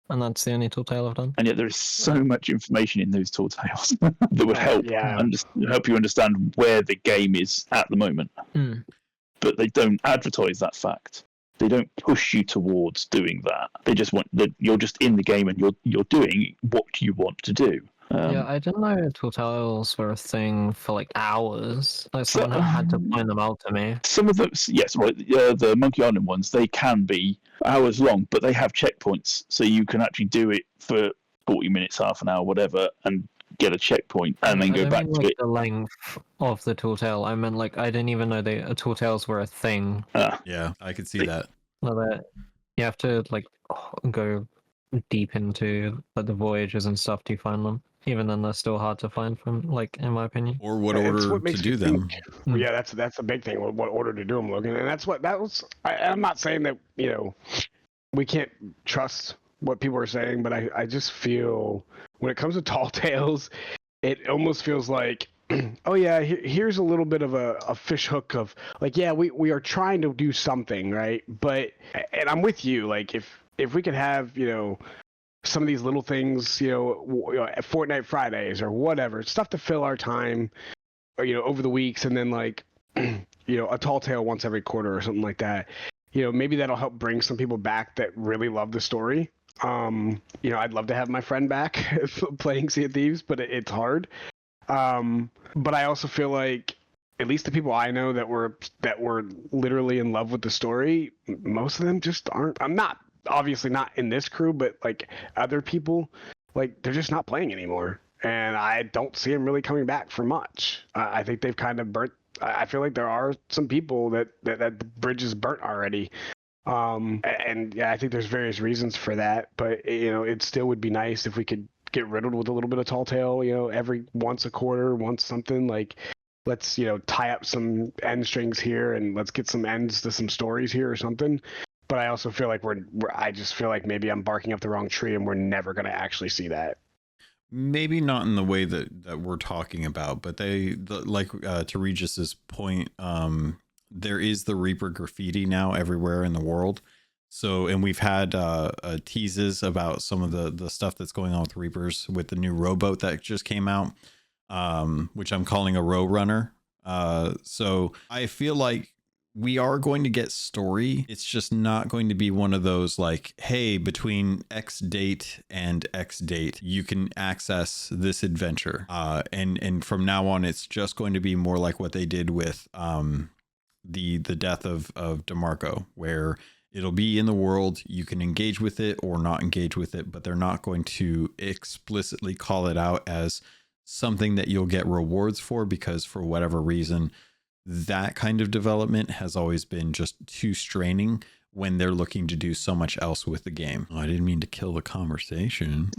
D: and that's the only tall tale I've done.
E: And yet there is so much information in those tall tales that would help you understand where the game is at the moment. but they don't advertise that fact. They don't push you towards doing that. They just want that you're just in the game and you're doing what you want to do.
D: Yeah, I didn't know tutorials were a thing for like hours. Like someone had to point them out to me.
E: Some of them, yes, right. The Monkey Island ones, they can be hours long, but they have checkpoints, so you can actually do it for 40 minutes, half an hour, whatever, and get a checkpoint and then go back to it.
D: The length of the tutorial. I meant like I didn't even know tutorials were a thing.
A: Yeah, I could see that.
D: Well, that you have to like go deep into like the voyages and stuff to find them. Even then, they're still hard to find, from like in my opinion.
A: Or what order to do them.
F: Yeah, that's a big thing. What order to do them, Logan, and that was. I'm not saying that we can't trust what people are saying, but I just feel when it comes to Tall Tales, it almost feels like, oh yeah, here's a little bit of a fish hook of like, yeah, we are trying to do something, right? But and I'm with you, like if we could have some of these little things, Fortnite Fridays or whatever, stuff to fill our time, or, over the weeks, and then like, a Tall Tale once every quarter or something like that. Maybe that'll help bring some people back that really love the story. I'd love to have my friend back playing Sea of Thieves, but it's hard. But I also feel like at least the people I know that were literally in love with the story, most of them just aren't. I'm not. Obviously not in this crew, but like other people, like they're just not playing anymore, and I don't see them really coming back for much. I think they've kind of burnt. I feel like there are some people that the bridge is burnt already, and yeah, I think there's various reasons for that. But it still would be nice if we could get riddled with a little bit of Tall Tale. every once a quarter, once something like. Let's tie up some end strings here, and let's get some ends to some stories here or something. But I also feel like I just feel like maybe I'm barking up the wrong tree, and we're never going to actually see that.
A: Maybe not in the way that we're talking about, but to Regis's point, there is the Reaper graffiti now everywhere in the world. So, and we've had teases about some of the stuff that's going on with Reapers with the new rowboat that just came out, which I'm calling a row runner. So I feel like we are going to get story. It's just not going to be one of those like, hey, between X date and X date, you can access this adventure. And from now on, it's just going to be more like what they did with the death of DeMarco, where it'll be in the world. You can engage with it or not engage with it, but they're not going to explicitly call it out as something that you'll get rewards for, because for whatever reason, that kind of development has always been just too straining when they're looking to do so much else with the game. I didn't mean to kill the conversation.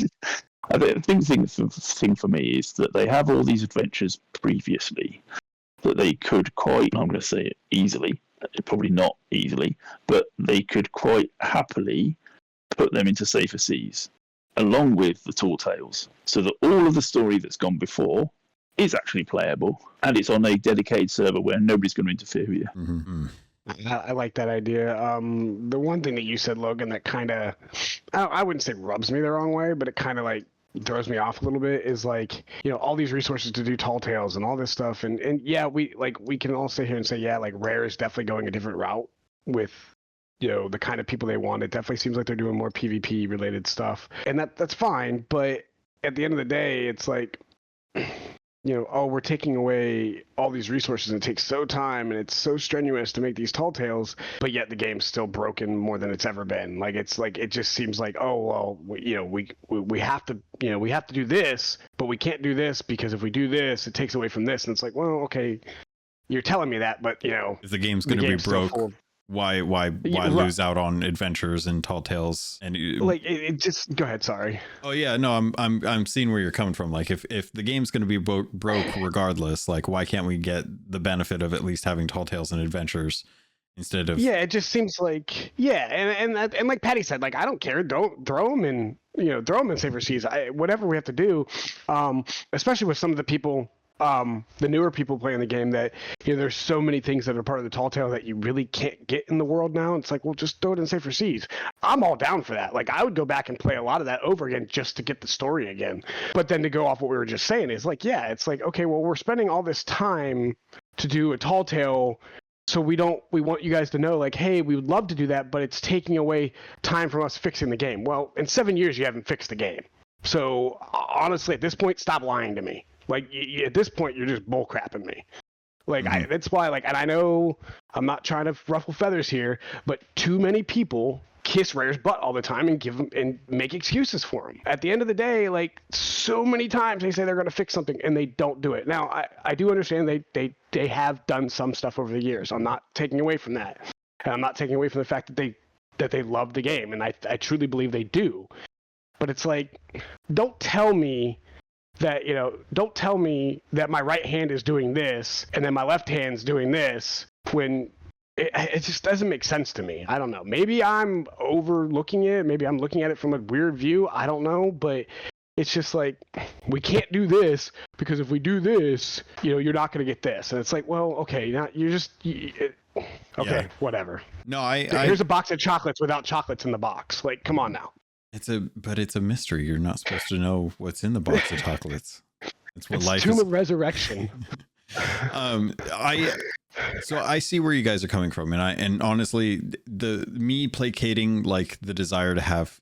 E: I think the thing for me is that they have all these adventures previously that they could quite, I'm going to say it easily, probably not easily, but they could quite happily put them into Safer Seas along with the Tall Tales, so that all of the story that's gone before is actually playable, and it's on a dedicated server where nobody's going to interfere with you.
A: Mm-hmm.
F: I like that idea. The one thing that you said, Logan, that kind of, I wouldn't say rubs me the wrong way, but it kind of like throws me off a little bit is like, all these resources to do Tall Tales and all this stuff. And yeah, we can all sit here and say, yeah, like Rare is definitely going a different route with, the kind of people they want. It definitely seems like they're doing more PvP related stuff, and that's fine. But at the end of the day, it's like, we're taking away all these resources, and it takes so time, and it's so strenuous to make these Tall Tales, but yet the game's still broken more than it's ever been. Like, it's like, it just seems like, oh, well, we have to, we have to do this, but we can't do this because if we do this, it takes away from this. And it's like, well, okay, you're telling me that, but
A: if the game's going to be broke, why lose out on adventures and Tall Tales? And
F: it just, go ahead, sorry.
A: Oh yeah, no, I'm seeing where you're coming from. Like, if the game's going to be broke regardless, like, why can't we get the benefit of at least having Tall Tales and adventures instead of?
F: Yeah, it just seems like, yeah, and like Patty said, like, I don't care, don't throw them in, throw them in Safer Seas. Whatever we have to do, especially with some of the people. The newer people playing the game, that there's so many things that are part of the Tall Tale that you really can't get in the world now. It's like, well, just throw it in Safer Seas. I'm all down for that. Like, I would go back and play a lot of that over again just to get the story again. But then to go off what we were just saying is like, yeah, it's like, okay, well, we're spending all this time to do a Tall Tale So we want you guys to know, like, hey, we would love to do that, but it's taking away time from us fixing the game. Well, in 7 years, you haven't fixed the game. So honestly, at this point, stop lying to me. Like, at this point, you're just bullcrapping me. Like, that's why, like, and I know I'm not trying to ruffle feathers here, but too many people kiss Rare's butt all the time and give them and make excuses for him. At the end of the day, like, so many times they say they're going to fix something and they don't do it. Now, I do understand they have done some stuff over the years. I'm not taking away from that. And I'm not taking away from the fact that they love the game, and I truly believe they do. But it's like, don't tell me that my right hand is doing this and then my left hand's doing this when it just doesn't make sense to me. I don't know. Maybe I'm overlooking it. Maybe I'm looking at it from a weird view. I don't know. But it's just like, we can't do this because if we do this, you're not going to get this. And it's like, well, okay, now okay, whatever.
A: No,
F: here's a box of chocolates without chocolates in the box. Like, come on now.
A: It's a mystery. You're not supposed to know what's in the box of chocolates. It's what life
F: Tomb
A: is.
F: of Resurrection.
A: So I see where you guys are coming from, and honestly, me placating like the desire to have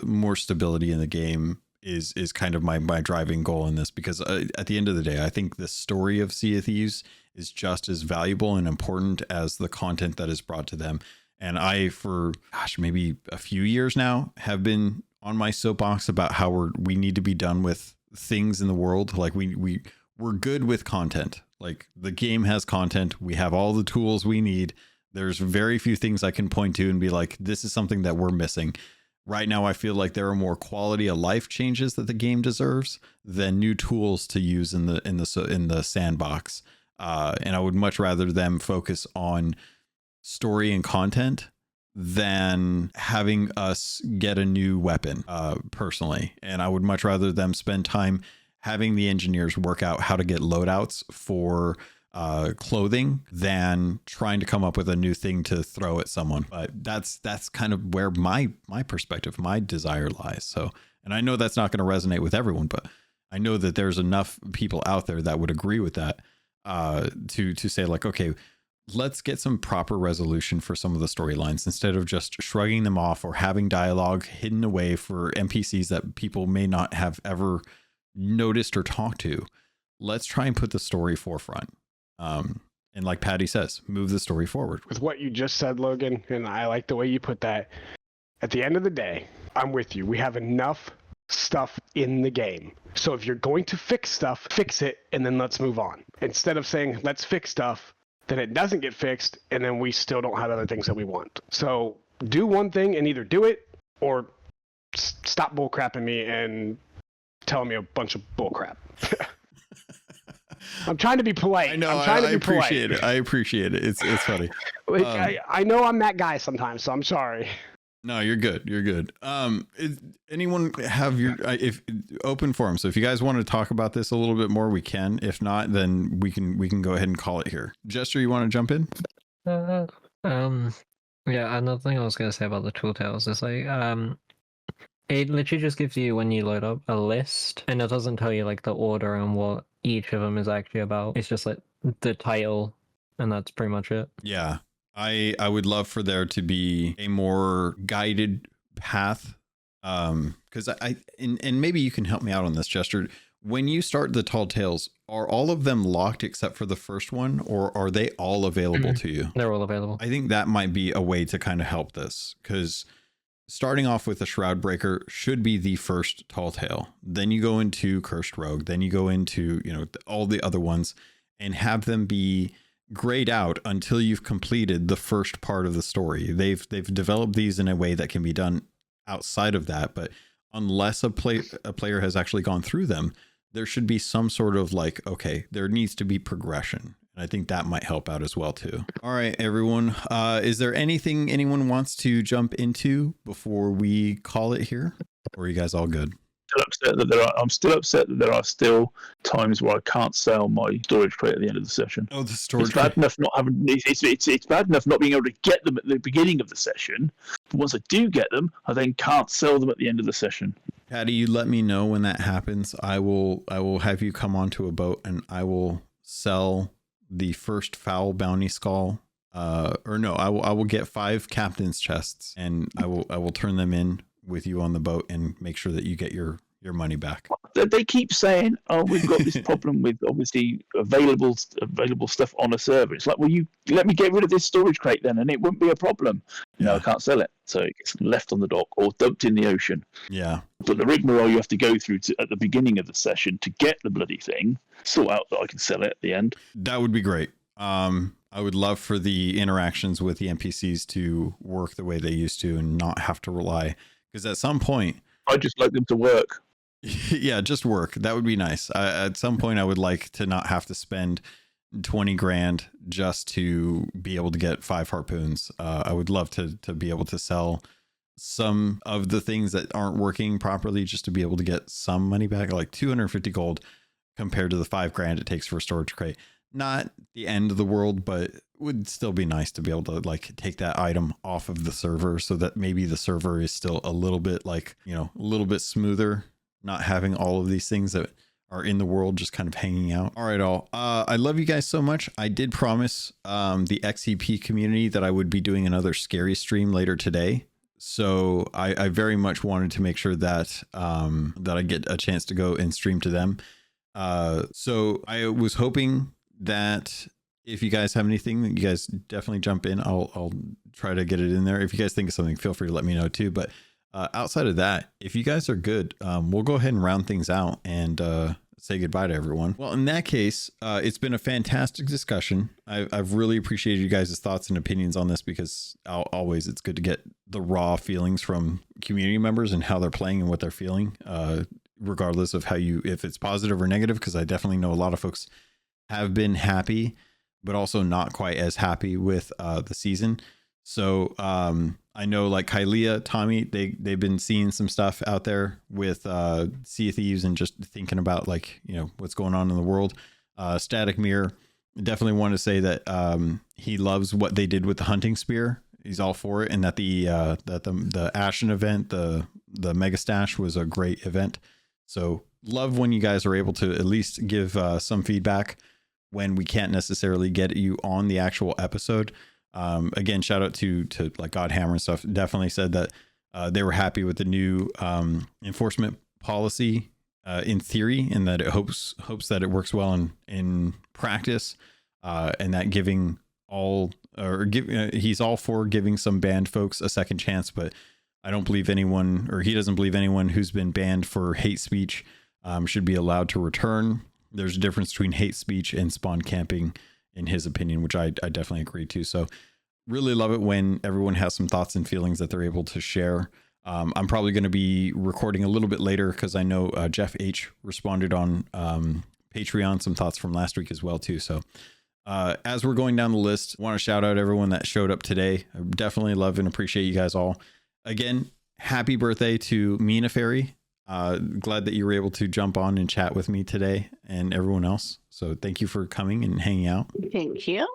A: more stability in the game is kind of my driving goal in this, because at the end of the day, I think the story of Sea of Thieves is just as valuable and important as the content that is brought to them. And I, for maybe a few years now, have been on my soapbox about how we need to be done with things in the world. Like we're good with content. Like, the game has content. We have all the tools we need. There's very few things I can point to and be like, this is something that we're missing. Right now, I feel like there are more quality of life changes that the game deserves than new tools to use in the sandbox. And I would much rather them focus on story and content than having us get a new weapon, personally. And I would much rather them spend time having the engineers work out how to get loadouts for clothing than trying to come up with a new thing to throw at someone. But that's kind of where my perspective, my desire lies. So, and I know that's not going to resonate with everyone, but I know that there's enough people out there that would agree with that, to say like, okay, let's get some proper resolution for some of the storylines instead of just shrugging them off or having dialogue hidden away for NPCs that people may not have ever noticed or talked to. Let's try and put the story forefront. And like Patty says, move the story forward.
F: With what you just said, Logan, and I like the way you put that, at the end of the day, I'm with you. We have enough stuff in the game. So if you're going to fix stuff, fix it, and then let's move on. Instead of saying, let's fix stuff, then it doesn't get fixed, and then we still don't have other things that we want. So do one thing and either do it or stop bullcrapping me and telling me a bunch of bullcrap. I'm trying to be polite.
A: I know.
F: I
A: appreciate it. I appreciate it. It's funny.
F: Like, I know I'm that guy sometimes, so I'm sorry.
A: No, you're good. You're good. Anyone have if open forum? So if you guys want to talk about this a little bit more, we can. If not, then we can go ahead and call it here. Jester, you want to jump in?
D: Yeah. Another thing I was gonna say about the tool tails is like, it literally just gives you, when you load up, a list, and it doesn't tell you like the order and what each of them is actually about. It's just like the title, and that's pretty much it.
A: Yeah. I would love for there to be a more guided path. Because and maybe you can help me out on this, Jester. When you start the Tall Tales, are all of them locked except for the first one, or are they all available to you?
D: They're all available.
A: I think that might be a way to kind of help this, because starting off with the Shroud Breaker should be the first Tall Tale. Then you go into Cursed Rogue. Then you go into, all the other ones, and have them be grayed out until you've completed the first part of the story. They've developed these in a way that can be done outside of that, but unless a player has actually gone through them, there should be some sort of like, okay, there needs to be progression. And I think that might help out as well too. All right, everyone. Is there anything anyone wants to jump into before we call it here? Or are you guys all good?
E: I'm still upset that there are still times where I can't sell my storage crate at the end of the session.
A: Oh, the storage
E: It's bad enough not having. It's bad enough not being able to get them at the beginning of the session. But once I do get them, I then can't sell them at the end of the session.
A: Patty, you let me know when that happens. I will have you come onto a boat and I will sell the first foul bounty skull or no, I will get 5 captain's chests, and I will turn them in with you on the boat and make sure that you get your money back.
E: They keep saying, "Oh, we've got this problem with obviously available stuff on a server." It's like, well, you let me get rid of this storage crate then, and it wouldn't be a problem. No, I can't sell it, so it gets left on the dock or dumped in the ocean.
A: Yeah.
E: But the rigmarole you have to go through at the beginning of the session to get the bloody thing, sort out that I can sell it at the end.
A: That would be great. I would love for the interactions with the NPCs to work the way they used to and not have to rely, because at some point,
E: I'd just like them to work.
A: Yeah, just work. That would be nice. At some point, I would like to not have to spend 20 grand just to be able to get 5 harpoons. I would love to be able to sell some of the things that aren't working properly just to be able to get some money back, like 250 gold compared to the 5 grand it takes for a storage crate. Not the end of the world, but it would still be nice to be able to like take that item off of the server so that maybe the server is still a little bit like, a little bit smoother, not having all of these things that are in the world just kind of hanging out. All right, all. I love you guys so much. I did promise the XCP community that I would be doing another scary stream later today. So I very much wanted to make sure that that I get a chance to go and stream to them. So I was hoping that if you guys have anything, you guys definitely jump in. I'll try to get it in there. If you guys think of something, feel free to let me know too. But outside of that, if you guys are good, we'll go ahead and round things out and say goodbye to everyone. Well, in that case, it's been a fantastic discussion. I've really appreciated you guys' thoughts and opinions on this, because always it's good to get the raw feelings from community members and how they're playing and what they're feeling, regardless of if it's positive or negative, because I definitely know a lot of folks have been happy, but also not quite as happy with the season. So I know like Kylea, Tommy, they've been seeing some stuff out there with Sea of Thieves and just thinking about like, what's going on in the world. Static Mirror definitely want to say that he loves what they did with the hunting spear. He's all for it, and that the Ashen event, the Mega Stash was a great event. So love when you guys are able to at least give some feedback when we can't necessarily get you on the actual episode. Again, shout out to like Godhammer and stuff. Definitely said that they were happy with the new enforcement policy in theory, and that it hopes that it works well in practice, and that he's all for giving some banned folks a second chance. But I don't believe anyone, or he doesn't believe anyone who's been banned for hate speech should be allowed to return. There's a difference between hate speech and spawn camping, in his opinion, which I definitely agree to. So really love it when everyone has some thoughts and feelings that they're able to share. I'm probably going to be recording a little bit later, because I know Jeff H responded on Patreon some thoughts from last week as well too. So as we're going down the list, I want to shout out everyone that showed up today. I definitely love and appreciate you guys all. Again, happy birthday to Mina Fairy. Glad that you were able to jump on and chat with me today, and everyone else. So thank you for coming and hanging out.
B: Thank you.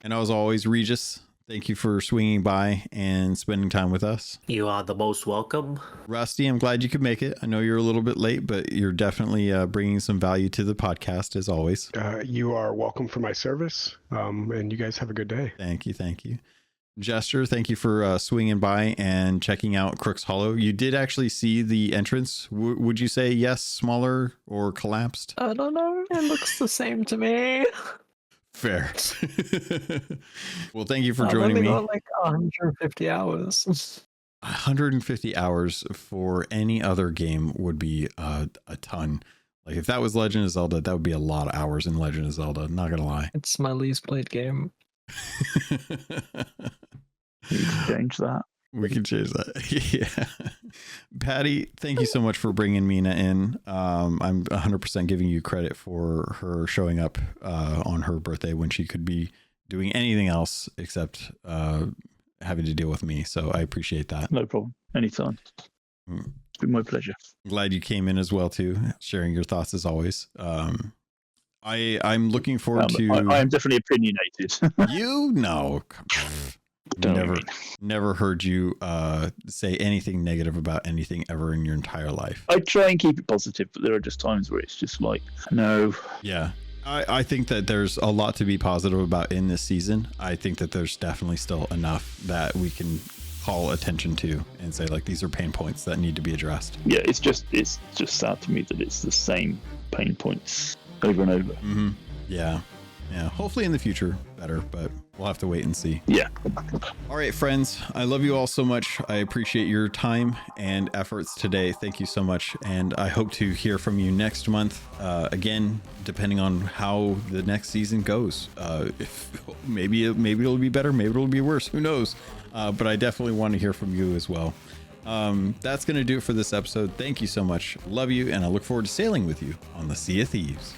A: And as always, Regis, thank you for swinging by and spending time with us.
C: You are the most welcome.
A: Rusty, I'm glad you could make it. I know you're a little bit late, but you're definitely bringing some value to the podcast as always.
F: You are welcome for my service, and you guys have a good day.
A: Thank you. Jester, thank you for swinging by and checking out Crook's Hollow. You did actually see the entrance. Would you say yes, smaller, or collapsed?
D: I don't know. It looks the same to me.
A: Fair. Well, thank you for joining me.
D: Got like 150 hours.
A: 150 hours for any other game would be a ton. Like if that was Legend of Zelda, that would be a lot of hours in Legend of Zelda. Not gonna lie.
D: It's my least played game.
E: We can change that.
A: We can change that. Yeah. Patty, thank you so much for bringing Mina in. I'm 100% giving you credit for her showing up on her birthday when she could be doing anything else except having to deal with me. So I appreciate that.
E: No problem. Anytime. It's been my pleasure.
A: Glad you came in as well too, sharing your thoughts as always. I'm looking forward to.
E: I am definitely opinionated.
A: You know. Never heard you say anything negative about anything ever in your entire life.
E: I try and keep it positive, but there are just times where it's just like, no.
A: Yeah. I think that there's a lot to be positive about in this season. I think that there's definitely still enough that we can call attention to and say like these are pain points that need to be addressed.
E: Yeah, it's just sad to me that it's the same pain points over and over.
A: Mm-hmm. Yeah. Hopefully in the future better, but we'll have to wait and see.
E: Yeah.
A: All right, friends, I love you all so much. I appreciate your time and efforts today. Thank you so much, and I hope to hear from you next month. Again, depending on how the next season goes. If maybe it'll be better, maybe it'll be worse. Who knows? But I definitely want to hear from you as well. That's going to do it for this episode. Thank you so much. Love you, and I look forward to sailing with you on the Sea of Thieves.